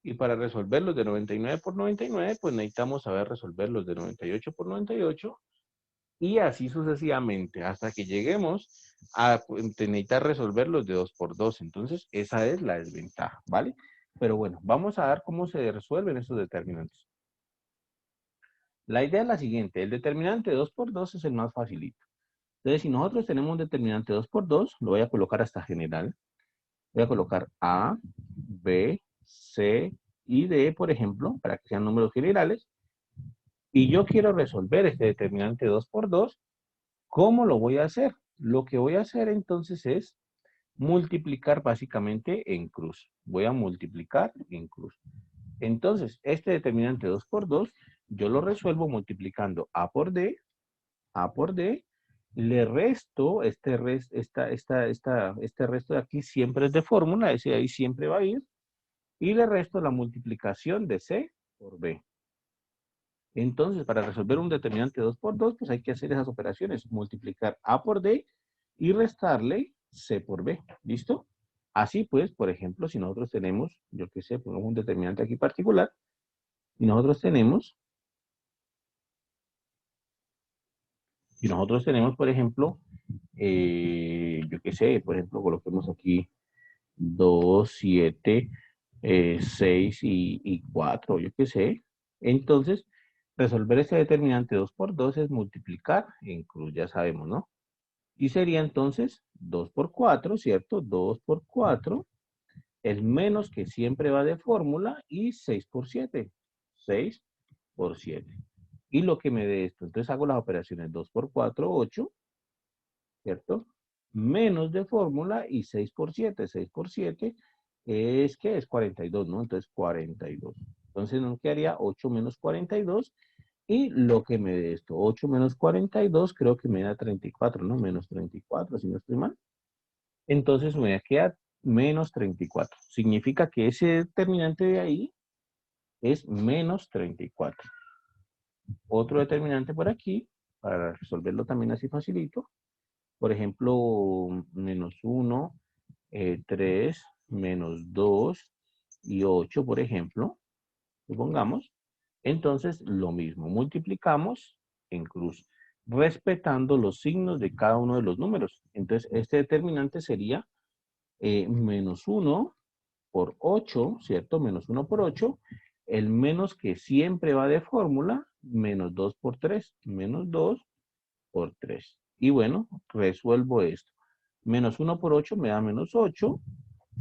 y para resolver los de 99×99, pues necesitamos saber resolver los de 98×98, y así sucesivamente, hasta que lleguemos a necesitar resolver los de 2×2. Entonces, esa es la desventaja, ¿vale? Pero bueno, vamos a ver cómo se resuelven estos determinantes. La idea es la siguiente, el determinante 2×2 es el más facilito. Entonces, si nosotros tenemos un determinante 2×2, lo voy a colocar hasta general. Voy a colocar A, B, C y D, por ejemplo, para que sean números generales. Y yo quiero resolver este determinante 2×2. ¿Cómo lo voy a hacer? Lo que voy a hacer entonces es multiplicar básicamente en cruz. Voy a multiplicar en cruz. Entonces, este determinante 2×2, yo lo resuelvo multiplicando A por D, le resto, este resto de aquí siempre es de fórmula, ese de ahí siempre va a ir, y le resto la multiplicación de C por B. Entonces, para resolver un determinante 2×2, pues hay que hacer esas operaciones, multiplicar A por D y restarle C por B, ¿listo? Así pues, por ejemplo, si nosotros tenemos, yo qué sé, ponemos un determinante aquí particular, y nosotros tenemos, por ejemplo, yo qué sé, por ejemplo, coloquemos aquí 2, 7, 6 y 4, yo qué sé. Entonces, resolver este determinante 2×2 es multiplicar en cruz, ya sabemos, ¿no? Y sería entonces 2×4, ¿cierto? 2×4, el menos que siempre va de fórmula, y 6×7. 6×7. Y lo que me dé esto, entonces hago las operaciones 2×4, 8, ¿cierto? Menos de fórmula y 6×7. 6×7 es, ¿qué? Es 42, ¿no? Entonces 42. Entonces nos quedaría 8 menos 42. Y lo que me dé esto, 8 menos 42, creo que me da 34, ¿no? Menos 34, si no estoy mal. Entonces me queda menos 34. Significa que ese determinante de ahí es menos 34. Otro determinante por aquí, para resolverlo también así facilito. Por ejemplo, menos 1, 3, menos 2 y 8, por ejemplo. Supongamos. Entonces, lo mismo. Multiplicamos en cruz, respetando los signos de cada uno de los números. Entonces, este determinante sería menos 1 por 8, ¿cierto? Menos 1 por 8. El menos que siempre va de fórmula, menos 2 por 3, menos 2 por 3. Y bueno, resuelvo esto. Menos 1 por 8 me da menos 8.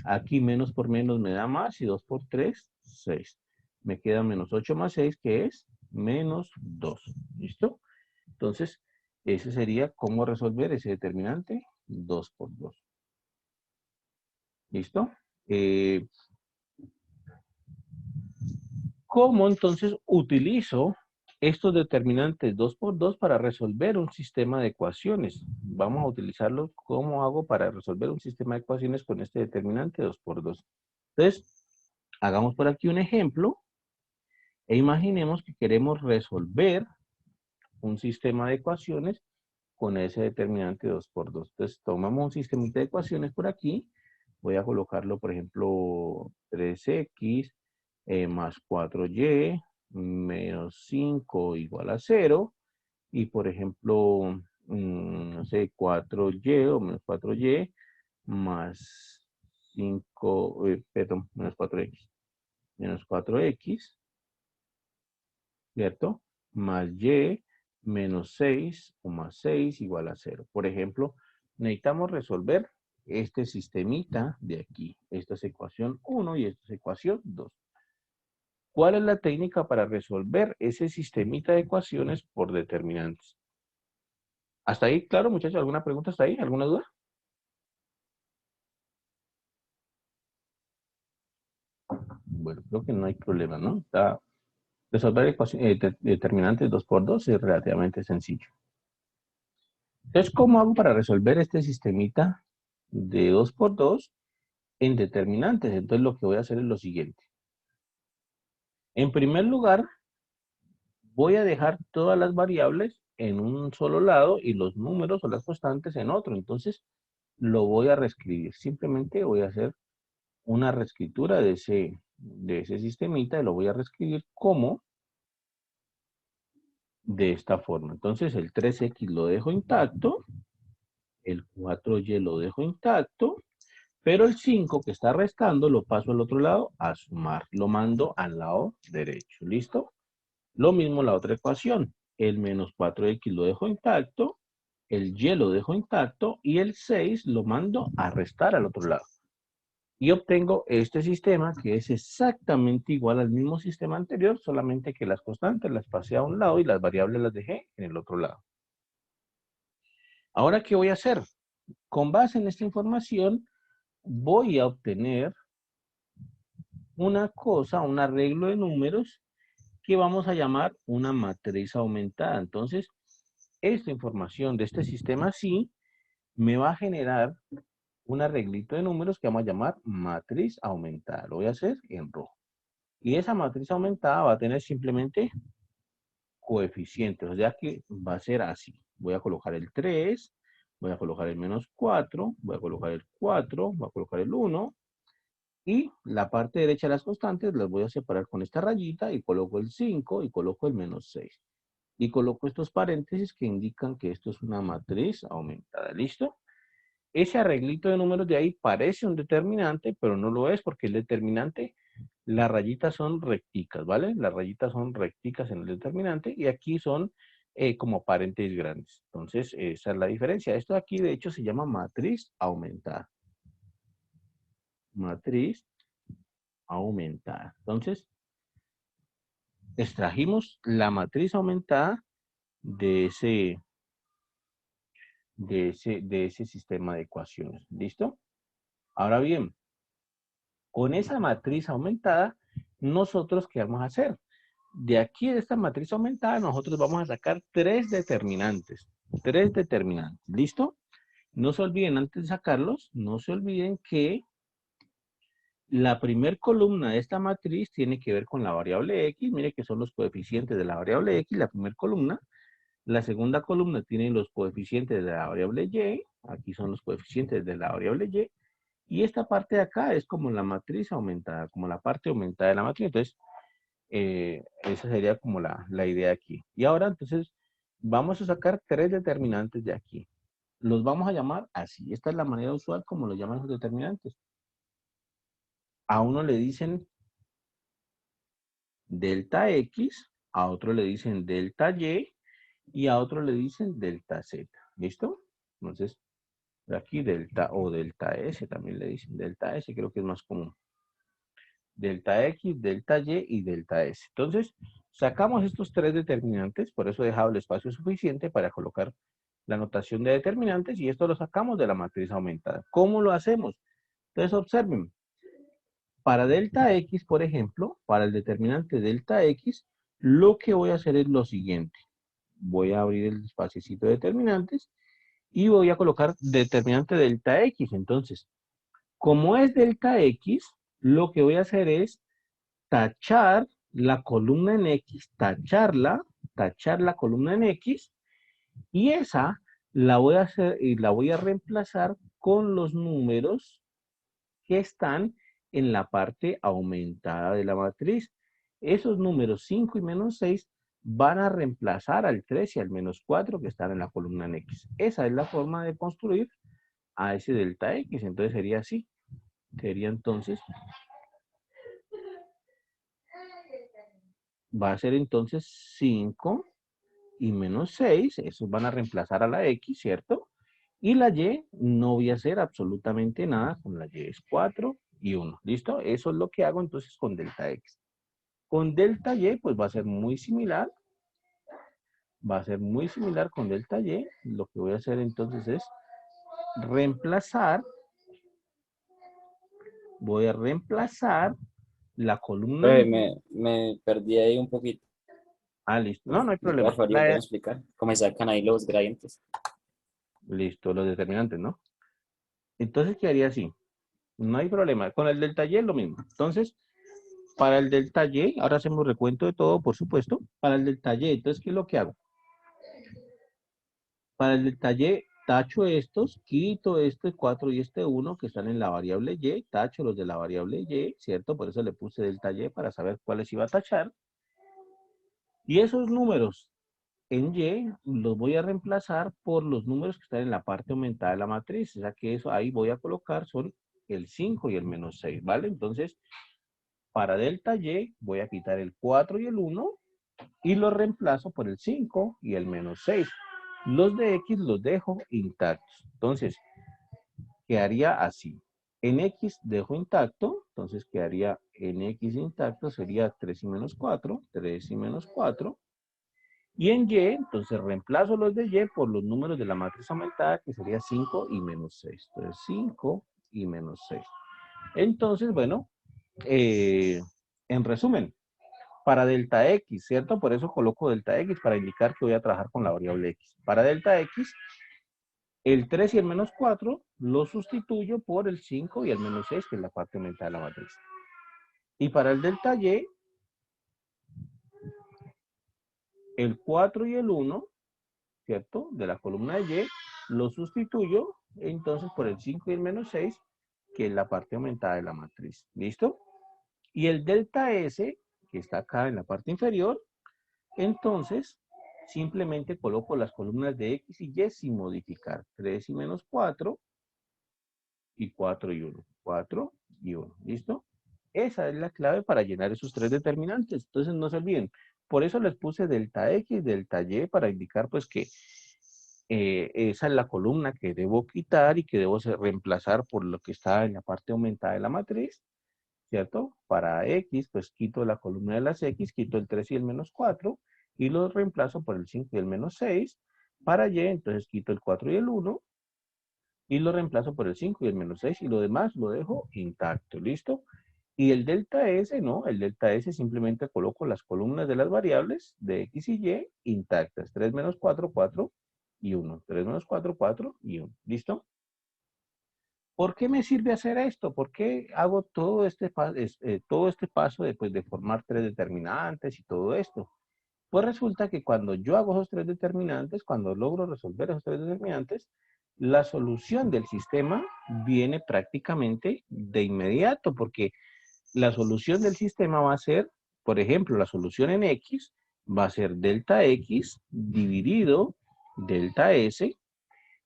Aquí menos por menos me da más y 2 por 3, 6. Me queda menos 8 más 6, que es menos 2. ¿Listo? Entonces, ese sería cómo resolver ese determinante 2 por 2. ¿Listo? ¿Cómo entonces utilizo estos determinantes 2 por 2 para resolver un sistema de ecuaciones? Vamos a utilizarlo. ¿Cómo hago para resolver un sistema de ecuaciones con este determinante 2 por 2? Entonces, hagamos por aquí un ejemplo e imaginemos que queremos resolver un sistema de ecuaciones con ese determinante 2 por 2. Entonces, tomamos un sistema de ecuaciones por aquí. Voy a colocarlo, por ejemplo, 3x más 4y menos 5 igual a 0. Y, por ejemplo, no sé, 4y o menos 4y más 5, perdón, menos 4x. Menos 4x, ¿cierto? Más y menos 6 o más 6 igual a 0. Por ejemplo, necesitamos resolver este sistemita de aquí. Esta es ecuación 1 y esta es ecuación 2. ¿Cuál es la técnica para resolver ese sistemita de ecuaciones por determinantes? ¿Hasta ahí, claro, muchachos? ¿Alguna pregunta hasta ahí? ¿Alguna duda? Bueno, creo que no hay problema, ¿no? Resolver determinantes 2 por 2 es relativamente sencillo. Entonces, ¿cómo hago para resolver este sistemita de 2 por 2 en determinantes? Entonces, lo que voy a hacer es lo siguiente. En primer lugar, voy a dejar todas las variables en un solo lado y los números o las constantes en otro. Entonces, lo voy a reescribir. Simplemente voy a hacer una reescritura de ese sistemita y lo voy a reescribir como de esta forma. Entonces, el 3x lo dejo intacto, el 4y lo dejo intacto, pero el 5 que está restando lo paso al otro lado a sumar. Lo mando al lado derecho. ¿Listo? Lo mismo la otra ecuación. El menos 4x lo dejo intacto, el y lo dejo intacto y el 6 lo mando a restar al otro lado. Y obtengo este sistema que es exactamente igual al mismo sistema anterior, solamente que las constantes las pasé a un lado y las variables las dejé en el otro lado. Ahora, ¿qué voy a hacer? Con base en esta información, voy a obtener una cosa, un arreglo de números que vamos a llamar una matriz aumentada. Entonces, esta información de este sistema sí me va a generar un arreglito de números que vamos a llamar matriz aumentada. Lo voy a hacer en rojo. Y esa matriz aumentada va a tener simplemente coeficientes, o sea que va a ser así. Voy a colocar el 3, voy a colocar el menos 4, voy a colocar el 4, voy a colocar el 1, y la parte derecha de las constantes las voy a separar con esta rayita y coloco el 5 y coloco el menos 6. Y coloco estos paréntesis que indican que esto es una matriz aumentada. ¿Listo? Ese arreglito de números de ahí parece un determinante, pero no lo es porque el determinante, las rayitas son recticas, ¿vale? Las rayitas son recticas en el determinante y aquí son como paréntesis grandes. Entonces, esa es la diferencia. Esto aquí, de hecho, se llama matriz aumentada. Matriz aumentada. Entonces, extrajimos la matriz aumentada de ese sistema de ecuaciones. ¿Listo? Ahora bien, con esa matriz aumentada, nosotros, ¿qué vamos a hacer? De aquí, de esta matriz aumentada, nosotros vamos a sacar tres determinantes. Tres determinantes. ¿Listo? No se olviden, antes de sacarlos, no se olviden que la primer columna de esta matriz tiene que ver con la variable x. Mire que son los coeficientes de la variable x, la primera columna. La segunda columna tiene los coeficientes de la variable y. Aquí son los coeficientes de la variable y. Y esta parte de acá es como la matriz aumentada, como la parte aumentada de la matriz. Entonces, esa sería como la idea aquí. Y ahora, entonces, vamos a sacar tres determinantes de aquí. Los vamos a llamar así. Esta es la manera usual como los llaman los determinantes. A uno le dicen delta X, a otro le dicen delta Y y a otro le dicen delta Z. ¿Listo? Entonces, aquí delta o delta S también le dicen. Delta S creo que es más común. Delta X, delta Y y delta S. Entonces, sacamos estos tres determinantes, por eso he dejado el espacio suficiente para colocar la notación de determinantes y esto lo sacamos de la matriz aumentada. ¿Cómo lo hacemos? Entonces, observen. Para delta X, por ejemplo, para el determinante delta X, lo que voy a hacer es lo siguiente. Voy a abrir el espaciocito de determinantes y voy a colocar determinante delta X. Entonces, como es delta X, lo que voy a hacer es tachar la columna en X, tachar la columna en X, y esa la voy a hacer y la voy a reemplazar con los números que están en la parte aumentada de la matriz. Esos números 5 y menos 6 van a reemplazar al 3 y al menos 4 que están en la columna en X. Esa es la forma de construir a ese delta X. Entonces sería así. Sería entonces, va a ser entonces 5 y menos 6. Esos van a reemplazar a la X, ¿cierto? Y la Y no voy a hacer absolutamente nada con la Y. Es 4 y 1. ¿Listo? Eso es lo que hago entonces con delta X. Con delta Y, pues va a ser muy similar. Va a ser muy similar con delta Y. Lo que voy a hacer entonces es reemplazar. Voy a reemplazar la columna. Me perdí ahí un poquito. Ah, listo. No, no hay ¿Me problema. puedes volver a explicar cómo se sacan ahí los gradientes? Listo, los determinantes, ¿no? Entonces quedaría así. No hay problema. Con el delta Y es lo mismo. Entonces, para el delta Y, ahora hacemos recuento de todo, por supuesto. Para el delta Y, entonces, ¿qué es lo que hago? Para el delta Y, tacho estos, quito este 4 y este 1 que están en la variable Y, tacho los de la variable Y, ¿cierto? Por eso le puse delta Y para saber cuáles iba a tachar. Y esos números en Y los voy a reemplazar por los números que están en la parte aumentada de la matriz. O sea que eso ahí voy a colocar son el 5 y el menos 6, ¿vale? Entonces, para delta Y voy a quitar el 4 y el 1 y los reemplazo por el 5 y el menos 6. Los de X los dejo intactos. Entonces, quedaría así. En X dejo intacto, entonces quedaría en X intacto, sería 3 y menos 4, 3 y menos 4. Y en Y, entonces reemplazo los de Y por los números de la matriz aumentada, que sería 5 y menos 6. Entonces 5 y menos 6. Entonces, bueno, en resumen, para delta X, ¿cierto? Por eso coloco delta X para indicar que voy a trabajar con la variable X. Para delta X, el 3 y el menos 4 lo sustituyo por el 5 y el menos 6, que es la parte aumentada de la matriz. Y para el delta Y, el 4 y el 1, ¿cierto? De la columna de Y, lo sustituyo entonces por el 5 y el menos 6, que es la parte aumentada de la matriz. ¿Listo? Y el delta S, que está acá en la parte inferior, entonces simplemente coloco las columnas de X y Y sin modificar. 3 y menos 4 y 4 y 1. 4 y 1. ¿Listo? Esa es la clave para llenar esos tres determinantes. Entonces no se olviden. Por eso les puse delta X, delta Y para indicar pues que esa es la columna que debo quitar y que debo reemplazar por lo que está en la parte aumentada de la matriz, ¿cierto? Para X, pues quito la columna de las X, quito el 3 y el menos 4 y los reemplazo por el 5 y el menos 6. Para Y, entonces quito el 4 y el 1 y lo reemplazo por el 5 y el menos 6 y lo demás lo dejo intacto, ¿listo? Y el delta S, no, el delta S simplemente coloco las columnas de las variables de X y Y intactas. 3 menos 4, 4 y 1. 3 menos 4, 4 y 1. ¿Listo? ¿Por qué me sirve hacer esto? ¿Por qué hago todo este paso de formar tres determinantes y todo esto? Pues resulta que cuando yo hago esos tres determinantes, cuando logro resolver esos tres determinantes, la solución del sistema viene prácticamente de inmediato, porque la solución del sistema va a ser, por ejemplo, la solución en X va a ser delta X dividido delta S,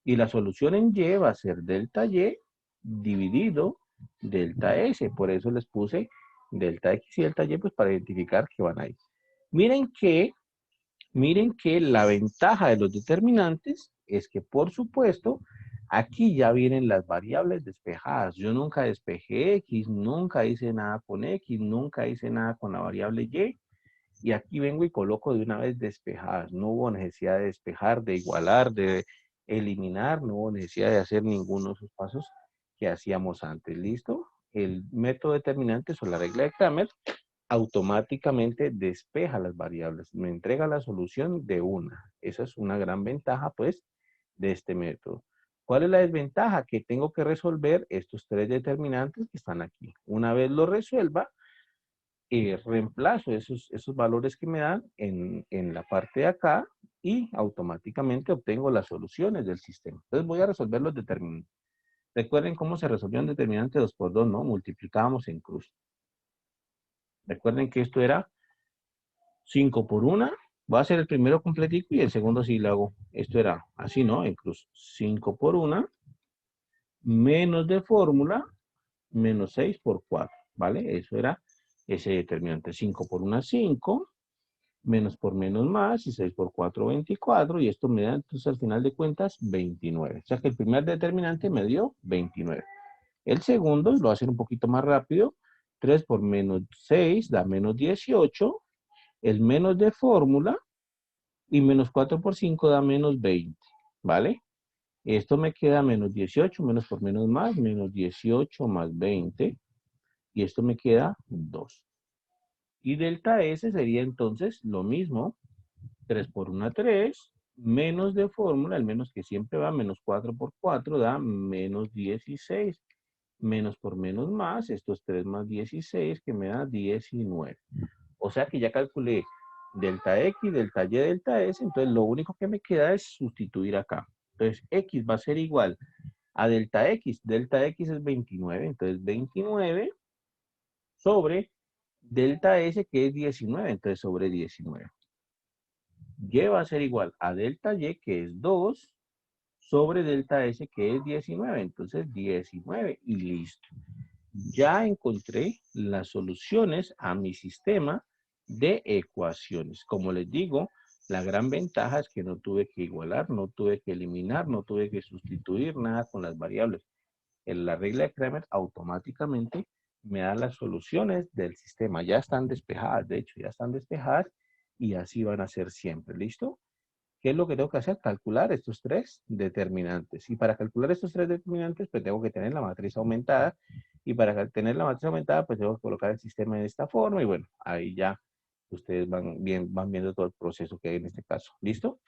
y la solución en Y va a ser delta Y dividido delta S. Por eso les puse delta X y delta Y, pues para identificar que van ahí. Miren que la ventaja de los determinantes es que, por supuesto, aquí ya vienen las variables despejadas. Yo nunca despejé X, nunca hice nada con X, nunca hice nada con la variable Y. Y aquí vengo y coloco de una vez despejadas. No hubo necesidad de despejar, de igualar, de eliminar. No hubo necesidad de hacer ninguno de esos pasos que hacíamos antes. ¿Listo? El método determinante o la regla de Cramer automáticamente despeja las variables. Me entrega la solución de una. Esa es una gran ventaja, pues, de este método. ¿Cuál es la desventaja? Que tengo que resolver estos tres determinantes que están aquí. Una vez lo resuelva, reemplazo esos valores que me dan en la parte de acá y automáticamente obtengo las soluciones del sistema. Entonces voy a resolver los determinantes. Recuerden cómo se resolvió un determinante 2 por 2, ¿no? Multiplicábamos en cruz. Recuerden que esto era 5 por 1. Voy a hacer el primero completico y el segundo sí lo hago. Esto era así, ¿no? En cruz. 5 por 1 menos de fórmula menos 6 por 4, ¿vale? Eso era ese determinante. 5 por 1, 5, menos por menos más, y 6 por 4, 24, y esto me da entonces al final de cuentas 29. O sea que el primer determinante me dio 29. El segundo, lo voy a hacer un poquito más rápido, 3 por menos 6 da menos 18, el menos de fórmula, y menos 4 por 5 da menos 20, ¿vale? Esto me queda menos 18, menos por menos más, menos 18 más 20, y esto me queda 2. Y delta S sería entonces lo mismo, 3 por 1, 3, menos de fórmula, el menos que siempre va, menos 4 por 4 da menos 16, menos por menos más, esto es 3 más 16, que me da 19. O sea que ya calculé delta X, delta Y, delta S, entonces lo único que me queda es sustituir acá. Entonces X va a ser igual a delta X es 29, entonces 29 sobre delta S, que es 19, entonces sobre 19. Y va a ser igual a delta Y, que es 2, sobre delta S, que es 19. Entonces 19 y listo. Ya encontré las soluciones a mi sistema de ecuaciones. Como les digo, la gran ventaja es que no tuve que igualar, no tuve que eliminar, no tuve que sustituir nada con las variables. En la regla de Cramer automáticamente me da las soluciones del sistema. Ya están despejadas, de hecho, ya están despejadas y así van a ser siempre. ¿Listo? ¿Qué es lo que tengo que hacer? Calcular estos tres determinantes. Y para calcular estos tres determinantes, pues tengo que tener la matriz aumentada. Y para tener la matriz aumentada, pues tengo que colocar el sistema de esta forma. Y bueno, ahí ya ustedes van viendo todo el proceso que hay en este caso. ¿Listo?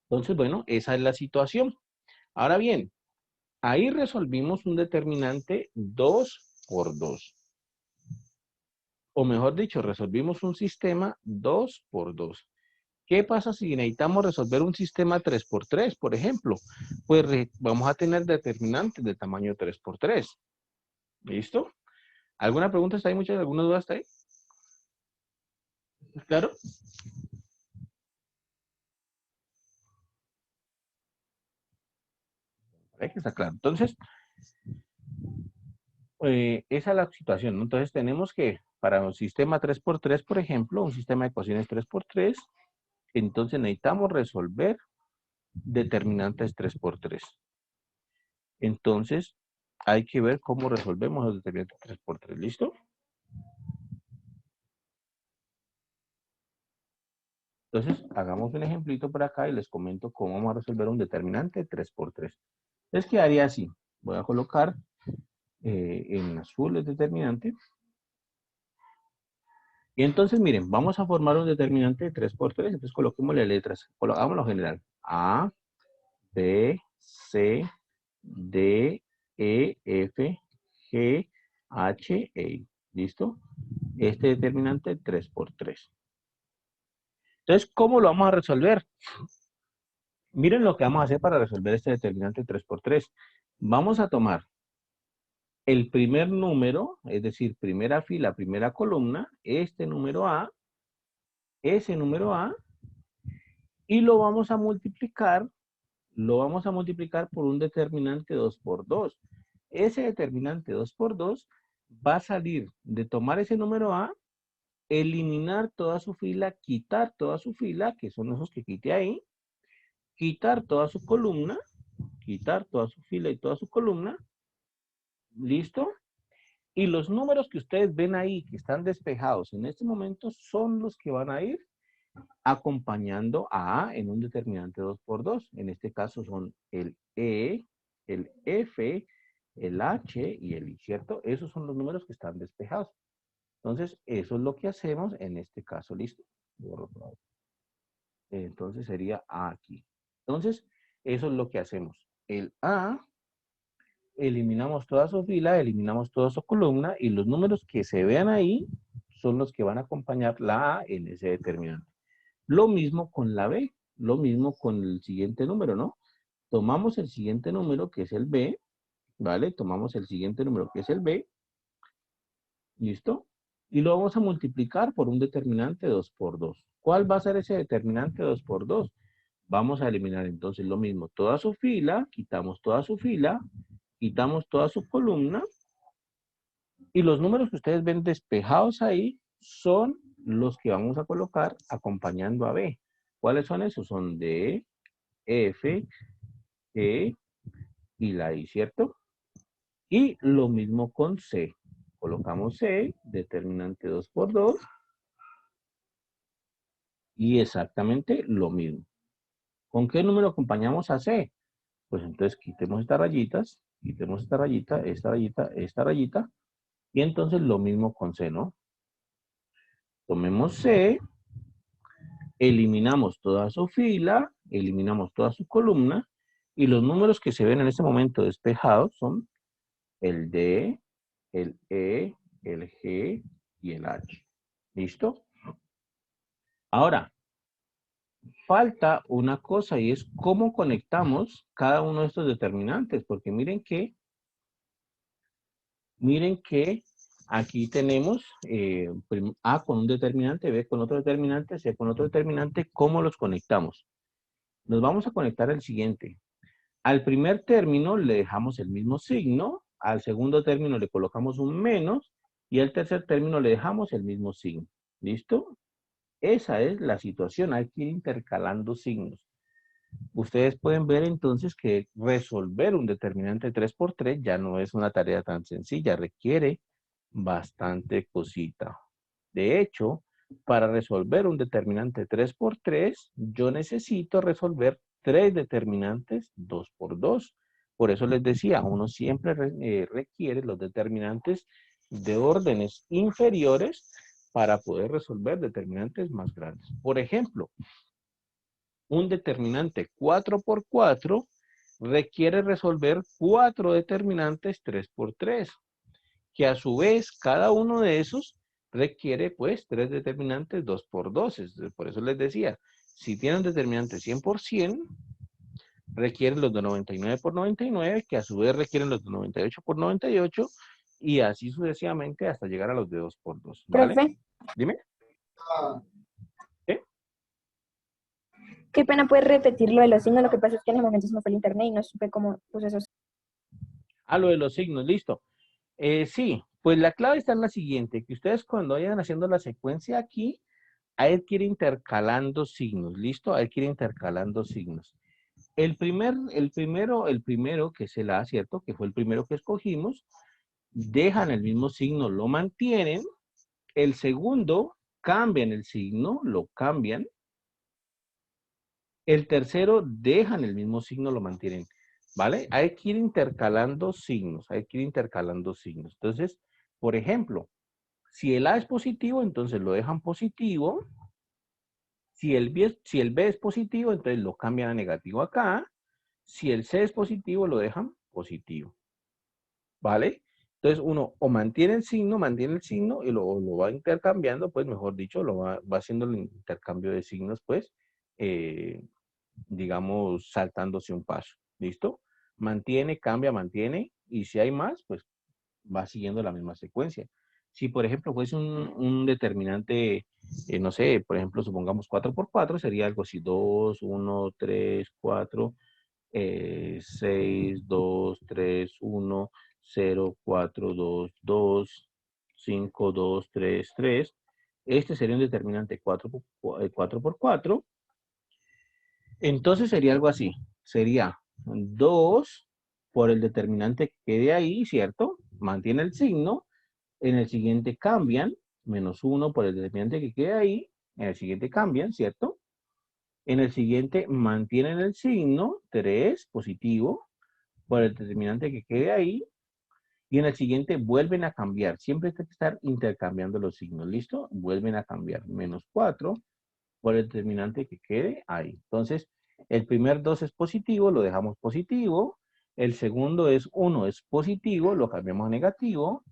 Entonces, bueno, esa es la situación. Ahora bien, ahí resolvimos un determinante 2 por 2. O mejor dicho, resolvimos un sistema 2 por 2. ¿Qué pasa si necesitamos resolver un sistema 3 por 3, por ejemplo? Pues vamos a tener determinantes de tamaño 3 por 3. ¿Listo? ¿Alguna pregunta está ahí? ¿Alguna duda está ahí? ¿Claro? Hay que estar claro. Entonces, esa es la situación, ¿no? Entonces tenemos que, para un sistema 3 por 3, por ejemplo, un sistema de ecuaciones 3 por 3, entonces necesitamos resolver determinantes 3 por 3. Entonces, hay que ver cómo resolvemos los determinantes 3 por 3. ¿Listo? Entonces, hagamos un ejemplito por acá y les comento cómo vamos a resolver un determinante 3 por 3. Entonces, quedaría así. Voy a colocar en azul el determinante. Y entonces, miren, vamos a formar un determinante de 3 por 3. Entonces, coloquémosle letras. Hagámoslo general. A, B, C, D, E, F, G, H, E. ¿Listo? Este determinante 3 por 3. Entonces, ¿cómo lo vamos a resolver? Miren lo que vamos a hacer para resolver este determinante 3 por 3. Vamos a tomar el primer número, es decir, primera fila, primera columna, este número A, ese número A, y lo vamos a multiplicar por un determinante 2 por 2. Ese determinante 2 por 2 va a salir de tomar ese número A, eliminar toda su fila, quitar toda su fila, que son esos que quité ahí, quitar toda su columna, quitar toda su fila y toda su columna, ¿listo? Y los números que ustedes ven ahí, que están despejados en este momento, son los que van a ir acompañando a A en un determinante 2 por 2. En este caso son el E, el F, el H y el I, ¿cierto? Esos son los números que están despejados. Entonces, eso es lo que hacemos en este caso, ¿listo? Entonces sería A aquí. Entonces, eso es lo que hacemos. El A, eliminamos toda su fila, eliminamos toda su columna y los números que se vean ahí son los que van a acompañar la A en ese determinante. Lo mismo con la B, lo mismo con el siguiente número, ¿no? Tomamos el siguiente número que es el B, ¿vale? Tomamos el siguiente número que es el B, ¿listo? Y lo vamos a multiplicar por un determinante 2 por 2. ¿Cuál va a ser ese determinante 2 por 2? Vamos a eliminar entonces lo mismo, toda su fila, quitamos toda su fila, quitamos toda su columna, y los números que ustedes ven despejados ahí son los que vamos a colocar acompañando a B. ¿Cuáles son esos? Son D, F, E y la I, ¿cierto? Y lo mismo con C. Colocamos C, determinante 2 por 2, y exactamente lo mismo. ¿Con qué número acompañamos a C? Pues entonces quitemos estas rayitas, quitemos esta rayita, esta rayita, esta rayita, y entonces lo mismo con C, ¿no? Tomemos C, eliminamos toda su fila, eliminamos toda su columna, y los números que se ven en este momento despejados son el D, el E, el G y el H. ¿Listo? Ahora, falta una cosa y es cómo conectamos cada uno de estos determinantes, porque miren que aquí tenemos A con un determinante, B con otro determinante, C con otro determinante. ¿Cómo los conectamos? Nos vamos a conectar el siguiente. Al primer término le dejamos el mismo signo, al segundo término le colocamos un menos y al tercer término le dejamos el mismo signo. ¿Listo? Esa es la situación, hay que ir intercalando signos. Ustedes pueden ver entonces que resolver un determinante 3 por 3 ya no es una tarea tan sencilla, requiere bastante cosita. De hecho, para resolver un determinante 3 por 3, yo necesito resolver 3 determinantes 2 por 2. Por eso les decía, uno siempre requiere los determinantes de órdenes inferiores para poder resolver determinantes más grandes. Por ejemplo, un determinante 4 por 4 requiere resolver 4 determinantes 3 por 3, que a su vez cada uno de esos requiere pues 3 determinantes 2 por 2. Por eso les decía, si tienen determinante 100 por 100, requieren los de 99 por 99, que a su vez requieren los de 98 por 98, y así sucesivamente hasta llegar a los de 2 por 2, ¿vale? Profe, Dime. ¿Sí? qué pena, ¿puedes repetir lo de los signos? Lo que pasa es que en el momento se me fue el internet y no supe cómo puse esos. Ah, lo de los signos, listo. Sí, pues la clave está en la siguiente, que ustedes cuando vayan haciendo la secuencia aquí, hay que ir intercalando signos, ¿listo? Hay que ir intercalando signos. El primero que es el A, ¿cierto? Que fue el primero que escogimos, dejan el mismo signo, lo mantienen. El segundo, cambian el signo, lo cambian. El tercero, dejan el mismo signo, lo mantienen. ¿Vale? Hay que ir intercalando signos, hay que ir intercalando signos. Entonces, por ejemplo, si el A es positivo, entonces lo dejan positivo. Si el B es positivo, entonces lo cambian a negativo acá. Si el C es positivo, lo dejan positivo. ¿Vale? Entonces uno o mantiene el signo y lo va intercambiando, pues mejor dicho, va haciendo el intercambio de signos, pues, digamos, saltándose un paso. ¿Listo? Mantiene, cambia, mantiene, y si hay más, pues va siguiendo la misma secuencia. Si, por ejemplo, fuese un determinante, no sé, por ejemplo, supongamos 4 por 4, sería algo así, 2, 1, 3, 4, 6, 2, 3, 1, 0, 4, 2, 2, 5, 2, 3, 3. Este sería un determinante 4 por 4. Entonces sería algo así. Sería 2 por el determinante que quede ahí, ¿cierto? Mantiene el signo. En el siguiente cambian, menos 1 por el determinante que quede ahí. En el siguiente cambian, ¿cierto? En el siguiente mantienen el signo, 3, positivo, por el determinante que quede ahí. Y en el siguiente vuelven a cambiar. Siempre hay que estar intercambiando los signos. ¿Listo? Vuelven a cambiar. Menos 4 por el determinante que quede ahí. Entonces, el primer 2 es positivo, lo dejamos positivo. El segundo es 1, es positivo, lo cambiamos a negativo.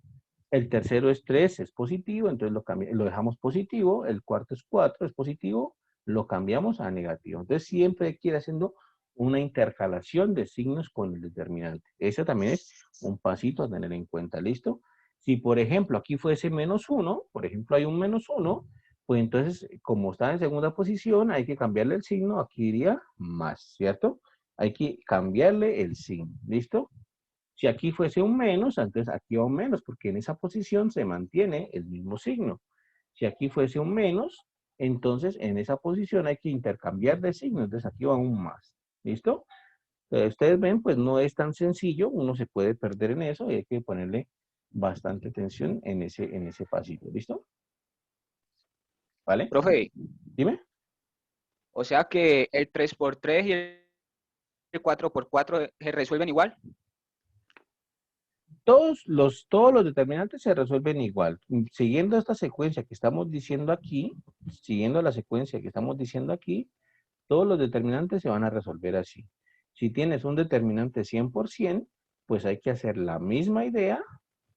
El tercero es 3, es positivo, entonces lo dejamos positivo. El cuarto es 4, es positivo, lo cambiamos a negativo. Entonces, siempre hay que ir haciendo una intercalación de signos con el determinante. Eso también es un pasito a tener en cuenta, ¿listo? Si, por ejemplo, aquí fuese menos 1, por ejemplo, hay un menos 1, pues entonces, como está en segunda posición, hay que cambiarle el signo, aquí iría más, ¿cierto? Hay que cambiarle el signo, ¿listo? Si aquí fuese un menos, entonces aquí va un menos, porque en esa posición se mantiene el mismo signo. Si aquí fuese un menos, entonces en esa posición hay que intercambiar de signo, entonces aquí va un más. ¿Listo? Ustedes ven, pues no es tan sencillo, uno se puede perder en eso y hay que ponerle bastante atención en ese pasito. ¿Listo? ¿Vale? Profe, Dime. o sea que el 3 por 3 y el 4 por 4 se resuelven igual. Todos los determinantes se resuelven igual. Siguiendo esta secuencia que estamos diciendo aquí, siguiendo la secuencia que estamos diciendo aquí, todos los determinantes se van a resolver así. Si tienes un determinante 100%, pues hay que hacer la misma idea,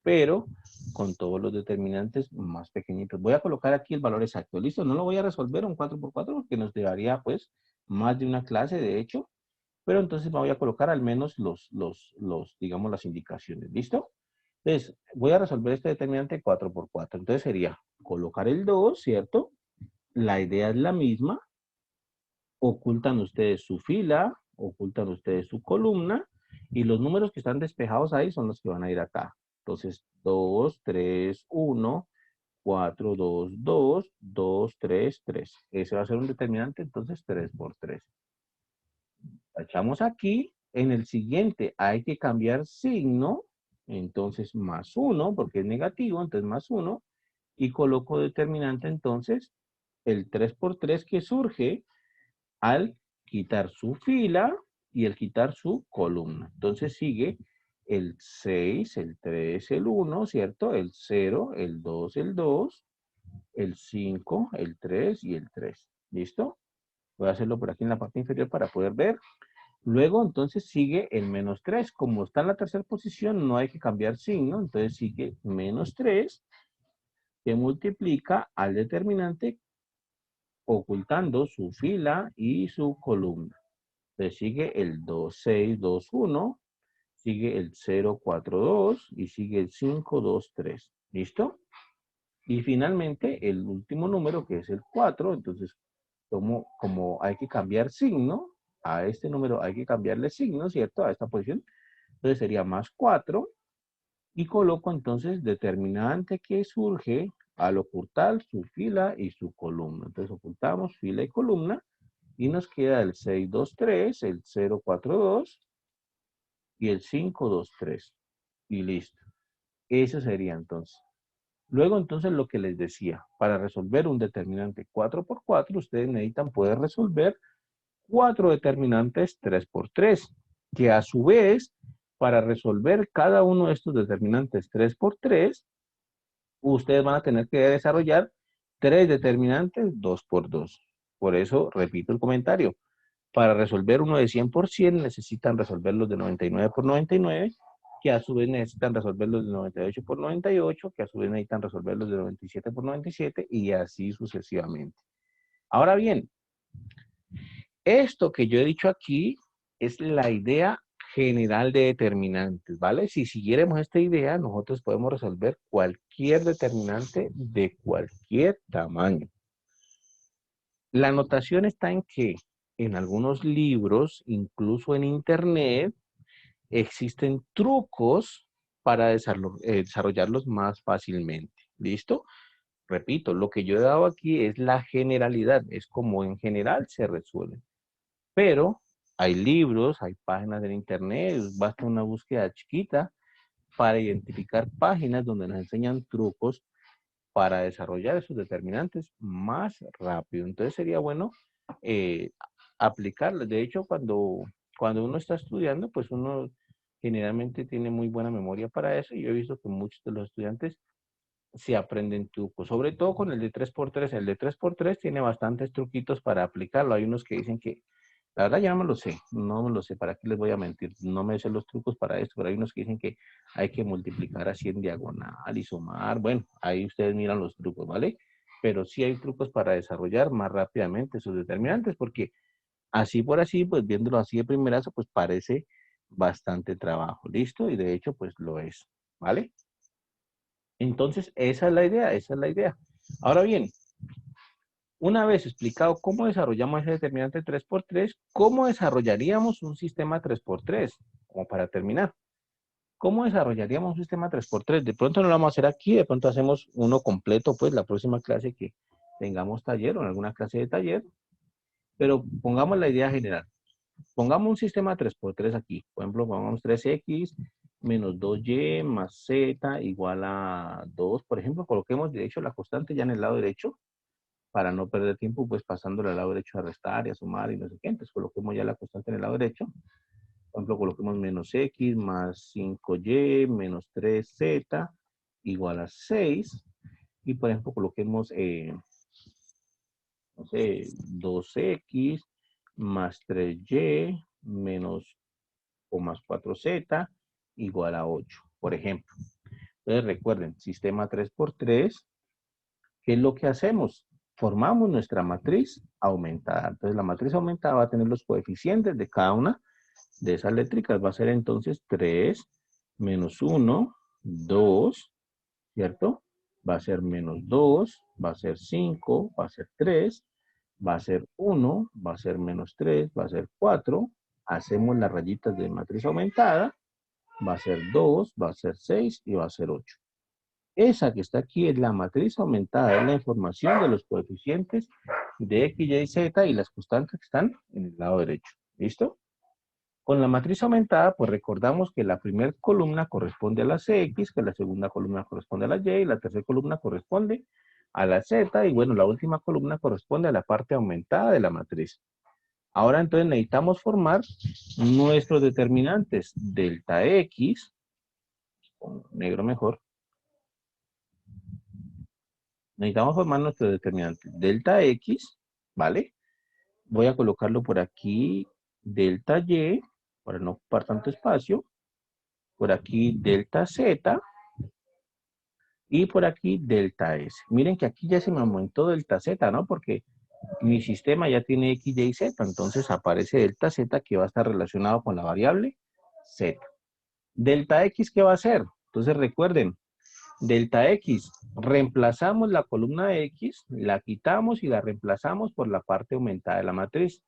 pero con todos los determinantes más pequeñitos. Voy a colocar aquí el valor exacto. ¿Listo? No lo voy a resolver un 4×4 porque nos llevaría pues más de una clase, de hecho. Pero entonces me voy a colocar al menos digamos, las indicaciones. ¿Listo? Entonces, voy a resolver este determinante 4×4. Entonces sería colocar el 2, ¿cierto? La idea es la misma. Ocultan ustedes su fila, ocultan ustedes su columna, y los números que están despejados ahí son los que van a ir acá. Entonces, 2, 3, 1, 4, 2, 2, 2, 3, 3. Ese va a ser un determinante, entonces 3 por 3. Echamos aquí. En el siguiente hay que cambiar signo. Entonces, más 1, porque es negativo, entonces más 1. Y coloco determinante, entonces, el 3 por 3 que surge al quitar su fila y el quitar su columna. Entonces sigue el 6, el 3, el 1, ¿cierto? El 0, el 2, el 2, el 5, el 3 y el 3. ¿Listo? Voy a hacerlo por aquí en la parte inferior para poder ver. Luego, entonces, sigue el menos 3. Como está en la tercera posición, no hay que cambiar signo. Entonces, sigue menos 3, que multiplica al determinante ocultando su fila y su columna. Entonces, sigue el 2, 6, 2, 1. Sigue el 0, 4, 2. Y sigue el 5, 2, 3. ¿Listo? Y finalmente, el último número, que es el 4. Entonces, como hay que cambiar signo, a este número hay que cambiarle signo, ¿cierto? A esta posición. Entonces sería más 4 y coloco entonces determinante que surge al ocultar su fila y su columna. Entonces ocultamos fila y columna y nos queda el 6, 2, 3, el 0, 4, 2 y el 5, 2, 3. Y listo. Eso sería entonces. Luego entonces lo que les decía, para resolver un determinante 4×4, ustedes necesitan poder resolver 4 determinantes 3×3, que a su vez, para resolver cada uno de estos determinantes 3×3, ustedes van a tener que desarrollar 3 determinantes 2×2. Por eso, repito el comentario, para resolver uno de 100% necesitan resolverlos de 99×99, que a su vez necesitan resolverlos de 98×98, que a su vez necesitan resolverlos de 97×97 y así sucesivamente. Ahora bien, esto que yo he dicho aquí es la idea general de determinantes, ¿vale? Si siguiéramos esta idea, nosotros podemos resolver cualquier determinante de cualquier tamaño. La notación está en que en algunos libros, incluso en internet, existen trucos para desarrollarlos más fácilmente. ¿Listo? Repito, lo que yo he dado aquí es la generalidad, es como en general se resuelve. Pero hay libros, hay páginas en internet, basta una búsqueda chiquita para identificar páginas donde nos enseñan trucos para desarrollar esos determinantes más rápido. Entonces sería bueno eh, aplicarlos. De hecho, cuando uno está estudiando, pues uno generalmente tiene muy buena memoria para eso. Y yo he visto que muchos de los estudiantes se aprenden trucos, sobre todo con el de 3x3. El de 3x3 tiene bastantes truquitos para aplicarlo. Hay unos que dicen que, la verdad ya no me lo sé, no me lo sé, ¿para qué les voy a mentir? No me sé los trucos para esto, pero hay unos que dicen que hay que multiplicar así en diagonal y sumar. Bueno, ahí ustedes miran los trucos, ¿vale? Pero sí hay trucos para desarrollar más rápidamente sus determinantes, porque así por así, pues viéndolo así de primerazo, pues parece bastante trabajo, ¿listo? Y de hecho, pues lo es, ¿vale? Entonces, esa es la idea, esa es la idea. Ahora bien, una vez explicado cómo desarrollamos ese determinante 3x3, ¿cómo desarrollaríamos un sistema 3x3? Como para terminar. ¿Cómo desarrollaríamos un sistema 3x3? De pronto no lo vamos a hacer aquí, de pronto hacemos uno completo, pues la próxima clase que tengamos taller o en alguna clase de taller. Pero pongamos la idea general. Pongamos un sistema 3x3 aquí. Por ejemplo, pongamos 3x menos 2y más z igual a 2. Por ejemplo, coloquemos de hecho la constante ya en el lado derecho para no perder tiempo pues pasándole al lado derecho a restar y a sumar y no sé qué. Entonces coloquemos ya la constante en el lado derecho. Por ejemplo, coloquemos menos x más 5y menos 3z igual a 6. Y por ejemplo, coloquemos, no sé, 2x más 3y menos o más 4z igual a 8, por ejemplo. Entonces recuerden, sistema 3x3, ¿qué es lo que hacemos? Formamos nuestra matriz aumentada. Entonces la matriz aumentada va a tener los coeficientes de cada una de esas létricas. Va a ser entonces 3 menos 1, 2, ¿cierto? Va a ser menos 2, va a ser 5, va a ser 3, va a ser 1, va a ser menos 3, va a ser 4. Hacemos las rayitas de matriz aumentada. Va a ser 2, va a ser 6 y va a ser 8. Esa que está aquí es la matriz aumentada, es la información de los coeficientes de x, y, z y las constantes que están en el lado derecho. ¿Listo? Con la matriz aumentada, pues recordamos que la primera columna corresponde a la cx, que la segunda columna corresponde a la y la tercera columna corresponde a la z, y bueno, la última columna corresponde a la parte aumentada de la matriz. Ahora entonces necesitamos formar nuestros determinantes delta x, con negro mejor. Necesitamos formar nuestro determinante delta x, ¿vale? Voy a colocarlo por aquí, delta y, para no ocupar tanto espacio. Por aquí delta z y por aquí delta s. Miren que aquí ya se me aumentó delta z, ¿no? Porque mi sistema ya tiene x, y, z, entonces aparece delta z que va a estar relacionado con la variable z. Delta x, ¿qué va a hacer? Entonces recuerden, delta x, reemplazamos la columna x, la quitamos y la reemplazamos por la parte aumentada de la matriz.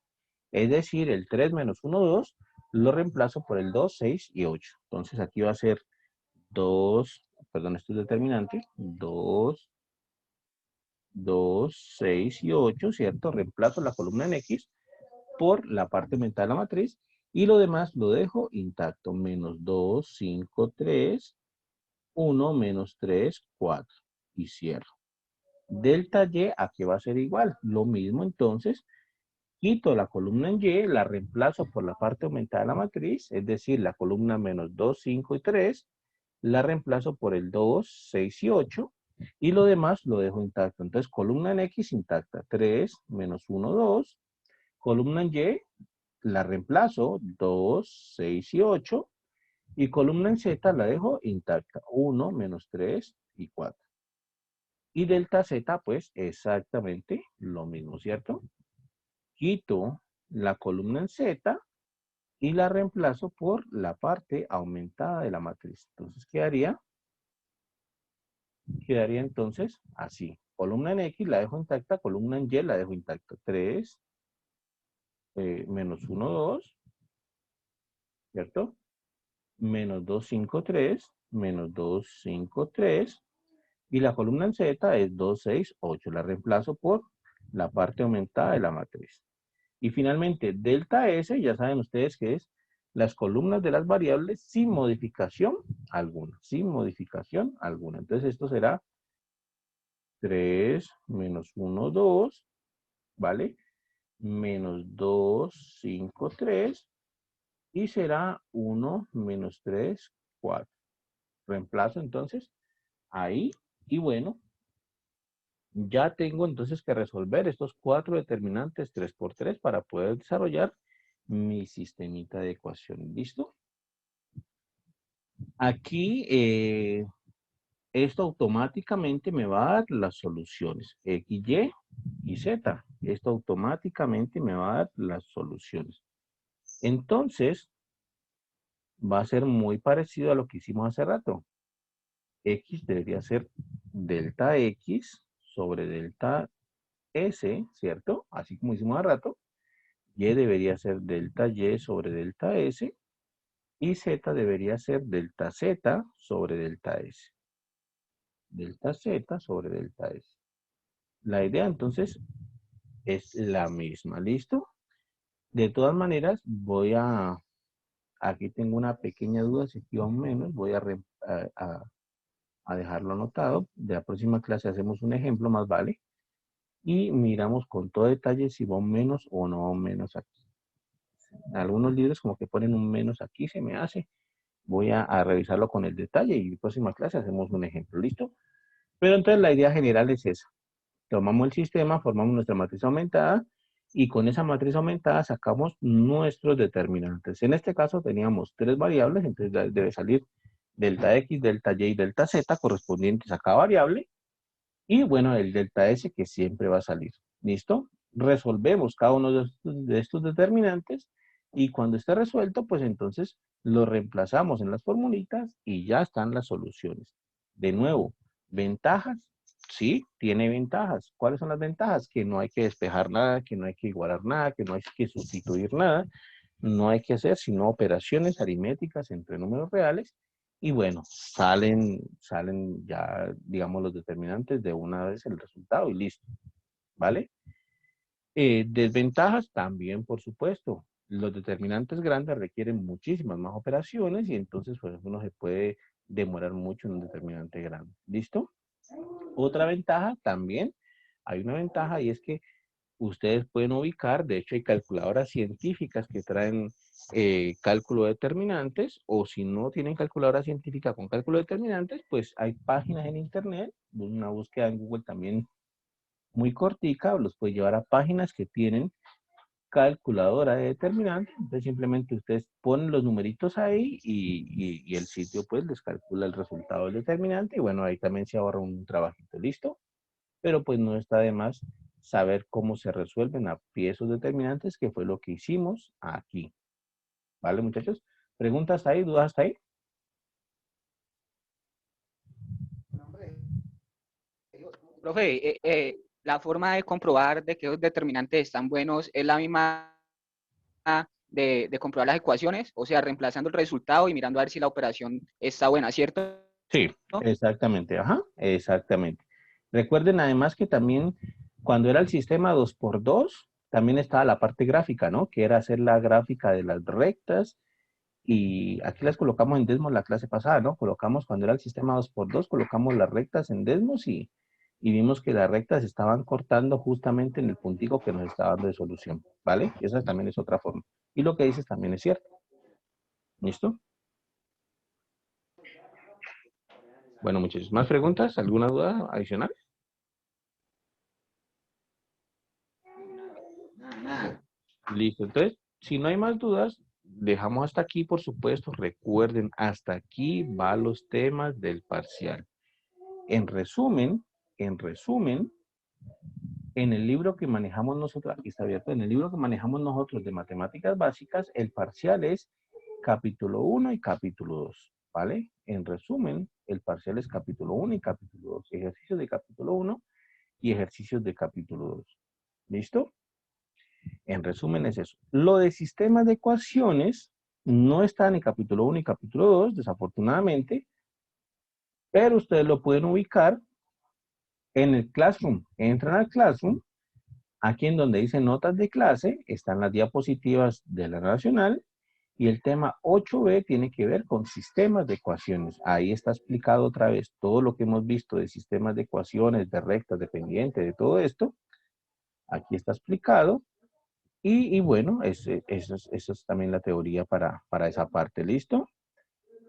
Es decir, el 3 menos 1, 2, lo reemplazo por el 2, 6 y 8. Entonces aquí va a ser 2, perdón, esto es determinante, 2, 2, 6 y 8, ¿cierto? Reemplazo la columna en x por la parte aumentada de la matriz y lo demás lo dejo intacto. Menos 2, 5, 3, 1, menos 3, 4 y cierro. Delta y, ¿a qué va a ser igual? Lo mismo entonces, quito la columna en y, la reemplazo por la parte aumentada de la matriz, es decir, la columna menos 2, 5 y 3, la reemplazo por el 2, 6 y 8, y lo demás lo dejo intacto. Entonces, columna en X intacta, 3, menos 1, 2. Columna en Y, la reemplazo, 2, 6 y 8. Y columna en Z la dejo intacta, 1, menos 3 y 4. Y delta Z, pues, exactamente lo mismo, ¿cierto? Quito la columna en Z y la reemplazo por la parte aumentada de la matriz. Entonces, quedaría entonces así. Columna en X la dejo intacta, columna en Y la dejo intacta. 3 menos 1, 2, ¿cierto? menos 253, menos 253, y la columna en Z es 268. La reemplazo por la parte aumentada de la matriz. Y finalmente, delta S, ya saben ustedes que es las columnas de las variables sin modificación alguna. Sin modificación alguna. Entonces esto será 3 menos 1, 2, ¿vale? Menos 2, 5, 3. Y será 1 menos 3, 4. Reemplazo entonces ahí. Y bueno, ya tengo entonces que resolver estos 4 determinantes 3 por 3 para poder desarrollar mi sistemita de ecuación. ¿Listo? Aquí esto automáticamente me va a dar las soluciones X, Y Z. Esto automáticamente me va a dar las soluciones. Entonces, va a ser muy parecido a lo que hicimos hace rato. X debería ser delta X sobre delta S, ¿cierto? Así como hicimos hace rato. Y debería ser delta Y sobre delta S. Y Z debería ser delta Z sobre delta S. Delta Z sobre delta S. La idea entonces es la misma, ¿listo? De todas maneras, aquí tengo una pequeña duda, si aquí va un menos, voy a dejarlo anotado. De la próxima clase hacemos un ejemplo más, ¿vale? Y miramos con todo detalle si va un menos o no va un menos aquí. Algunos libros como que ponen un menos aquí, se me hace. Voy a revisarlo con el detalle y en la próxima clase hacemos un ejemplo, ¿listo? Pero entonces la idea general es esa. Tomamos el sistema, formamos nuestra matriz aumentada y con esa matriz aumentada sacamos nuestros determinantes. En este caso teníamos 3 variables, entonces debe salir delta X, delta Y y delta Z correspondientes a cada variable. Y bueno, el delta S que siempre va a salir. ¿Listo? Resolvemos cada uno de estos determinantes y cuando esté resuelto, pues entonces lo reemplazamos en las formulitas y ya están las soluciones. De nuevo, ventajas. Sí, tiene ventajas. ¿Cuáles son las ventajas? Que no hay que despejar nada, que no hay que igualar nada, que no hay que sustituir nada. No hay que hacer sino operaciones aritméticas entre números reales. Y bueno, salen ya, digamos, los determinantes de una vez el resultado y listo. ¿Vale? Desventajas también, por supuesto. Los determinantes grandes requieren muchísimas más operaciones y entonces pues uno se puede demorar mucho en un determinante grande. ¿Listo? Otra ventaja también, hay una ventaja y es que ustedes pueden ubicar, de hecho hay calculadoras científicas que traen cálculo de determinantes, o si no tienen calculadora científica con cálculo de determinantes, pues hay páginas en internet, una búsqueda en Google también muy cortica, los puede llevar a páginas que tienen calculadora de determinantes, entonces simplemente ustedes ponen los numeritos ahí y el sitio pues les calcula el resultado del determinante y bueno, ahí también se ahorra un trabajito, ¿listo? Pero pues no está de más saber cómo se resuelven a pie esos determinantes, que fue lo que hicimos aquí. ¿Vale, muchachos? ¿Preguntas ahí? ¿Dudas ahí? Profe, la forma de comprobar de que los determinantes están buenos es la misma de comprobar las ecuaciones, o sea, reemplazando el resultado y mirando a ver si la operación está buena, ¿cierto? Sí, exactamente. Ajá, exactamente. Recuerden además que también cuando era el sistema 2×2, también estaba la parte gráfica, ¿no? Que era hacer la gráfica de las rectas. Y aquí las colocamos en Desmos la clase pasada, ¿no? Colocamos, cuando era el sistema 2×2, colocamos las rectas en Desmos y vimos que las rectas estaban cortando justamente en el puntico que nos estaba dando de solución, ¿vale? Esa también es otra forma. Y lo que dices también es cierto. ¿Listo? Bueno, muchachos, ¿más preguntas? ¿Alguna duda adicional? Listo, entonces, si no hay más dudas, dejamos hasta aquí, por supuesto. Recuerden, hasta aquí van los temas del parcial. En resumen, en el libro que manejamos nosotros, aquí está abierto, en el libro que manejamos nosotros de matemáticas básicas, el parcial es capítulo 1 y capítulo 2, ¿vale? En resumen, el parcial es capítulo 1 y capítulo 2, ejercicios de capítulo 1 y ejercicios de capítulo 2. ¿Listo? En resumen es eso. Lo de sistemas de ecuaciones, No está ni capítulo 1 ni capítulo 2, desafortunadamente, pero ustedes lo pueden ubicar en el Classroom. Entran al Classroom, aquí en donde dice notas de clase, están las diapositivas de la nacional, y el tema 8B tiene que ver con sistemas de ecuaciones. Ahí está explicado otra vez todo lo que hemos visto de sistemas de ecuaciones, de rectas, de pendientes, de todo esto. Aquí está explicado. Y bueno, eso es también la teoría para esa parte, ¿listo?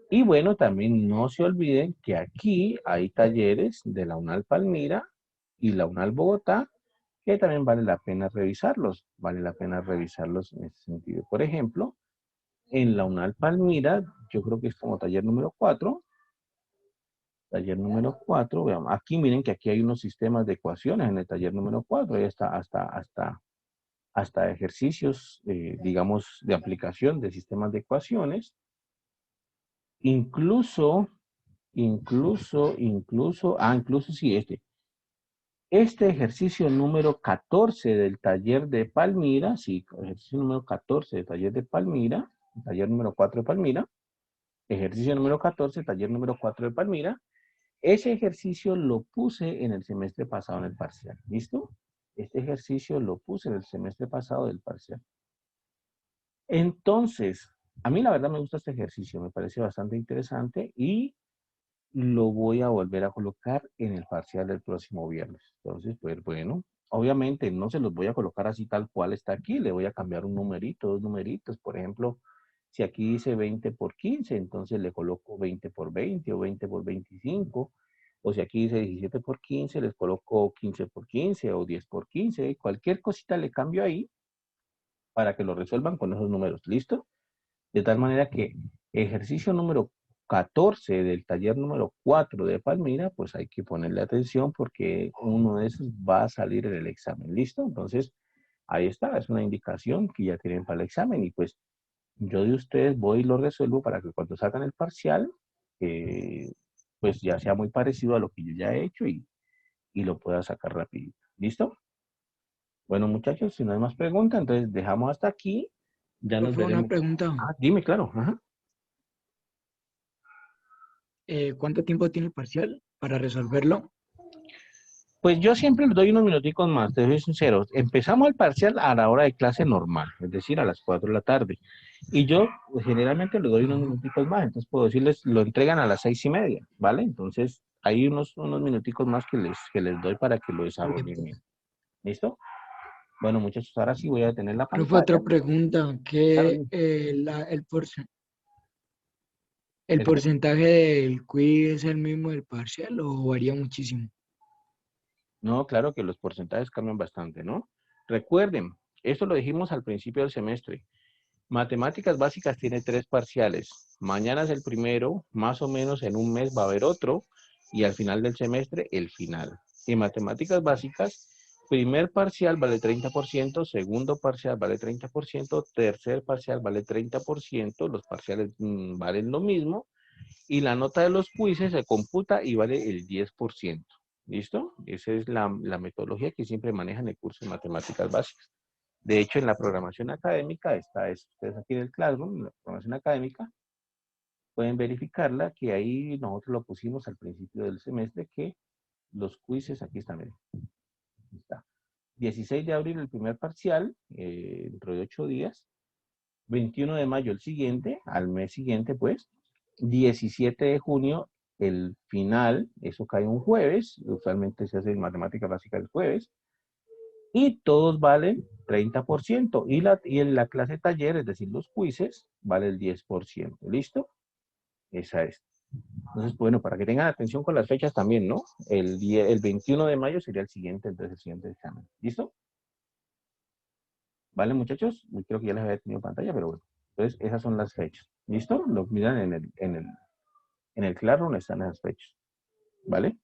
Y bueno, también no se olviden que aquí hay talleres de la UNAL Palmira y la UNAL Bogotá, que también vale la pena revisarlos. Vale la pena revisarlos en ese sentido. Por ejemplo, en la UNAL Palmira, yo creo que es como taller número 4. Taller número 4, veamos. Aquí miren que aquí hay unos sistemas de ecuaciones en el taller número 4. Ahí está hasta ejercicios, digamos, de aplicación de sistemas de ecuaciones. Incluso sí, Este ejercicio número 14 del taller de Palmira, sí, ejercicio número 14 del taller de Palmira, taller número 4 de Palmira, ejercicio número 14, taller número 4 de Palmira, ese ejercicio lo puse en el semestre pasado en el parcial, ¿listo? Este ejercicio lo puse en el semestre pasado del parcial. Entonces, a mí la verdad me gusta este ejercicio, me parece bastante interesante y lo voy a volver a colocar en el parcial del próximo viernes. Entonces, pues bueno, obviamente no se los voy a colocar así tal cual está aquí, le voy a cambiar un numerito, dos numeritos. Por ejemplo, si aquí dice 20 por 15, entonces le coloco 20 por 20 o 20 por 25. O si aquí dice 17 por 15, les coloco 15 por 15 o 10 por 15. Cualquier cosita le cambio ahí para que lo resuelvan con esos números. ¿Listo? De tal manera que ejercicio número 14 del taller número 4 de Palmira, pues hay que ponerle atención porque uno de esos va a salir en el examen. ¿Listo? Entonces, ahí está, es una indicación que ya tienen para el examen y pues yo de ustedes voy y lo resuelvo para que cuando sacan el parcial, pues ya sea muy parecido a lo que yo ya he hecho y lo pueda sacar rapidito. ¿Listo? Bueno, muchachos, si no hay más preguntas, entonces dejamos hasta aquí. Ya nos Profe, una veremos. pregunta. Ah, dime, claro. Ajá. ¿Cuánto tiempo tiene el parcial para resolverlo? Pues yo siempre les doy unos minuticos más, te soy sincero. Empezamos el parcial a la hora de clase normal, es decir, a las 4 de la tarde. Y yo pues, generalmente les doy unos minuticos más, entonces puedo decirles, lo entregan a las 6:30, ¿vale? Entonces hay unos minuticos más que les doy para que lo Vale, desarrollen profe. bien. ¿Listo? Bueno, muchachos, ahora sí voy a detener la Profe, pantalla. otra pregunta. Claro, ¿Qué, el el- porcentaje del quiz es el mismo del parcial o varía muchísimo? No, claro que los porcentajes cambian bastante, ¿no? Recuerden, esto lo dijimos al principio del semestre. Matemáticas básicas tiene 3 parciales. Mañana es el primero, más o menos en un mes va a haber otro, y al final del semestre, el final. Y matemáticas básicas, primer parcial vale 30%, segundo parcial vale 30%, tercer parcial vale 30%, los parciales valen lo mismo, y la nota de los quizzes se computa y vale el 10%. ¿Listo? Esa es la metodología que siempre manejan el curso de matemáticas básicas. De hecho, en la programación académica, ustedes aquí en el Classroom, en la programación académica, pueden verificarla, que ahí nosotros lo pusimos al principio del semestre, que los quizzes, aquí están, miren, aquí está. 16 de abril el primer parcial, dentro de 8 días. 21 de mayo el siguiente, al mes siguiente, pues. 17 de junio el final, eso cae un jueves, usualmente se hace en matemática básica el jueves. Y todos valen 30%. Y en la clase taller, es decir, los quizzes, vale el 10%. ¿Listo? Esa es. Entonces, bueno, para que tengan atención con las fechas también, ¿no? El 21 de mayo sería el siguiente, entonces el siguiente examen. ¿Listo? ¿Vale, muchachos? Creo que ya les había tenido pantalla, pero bueno. Entonces, esas son las fechas. ¿Listo? Lo miran en el Classroom, están esas fechas. ¿Vale?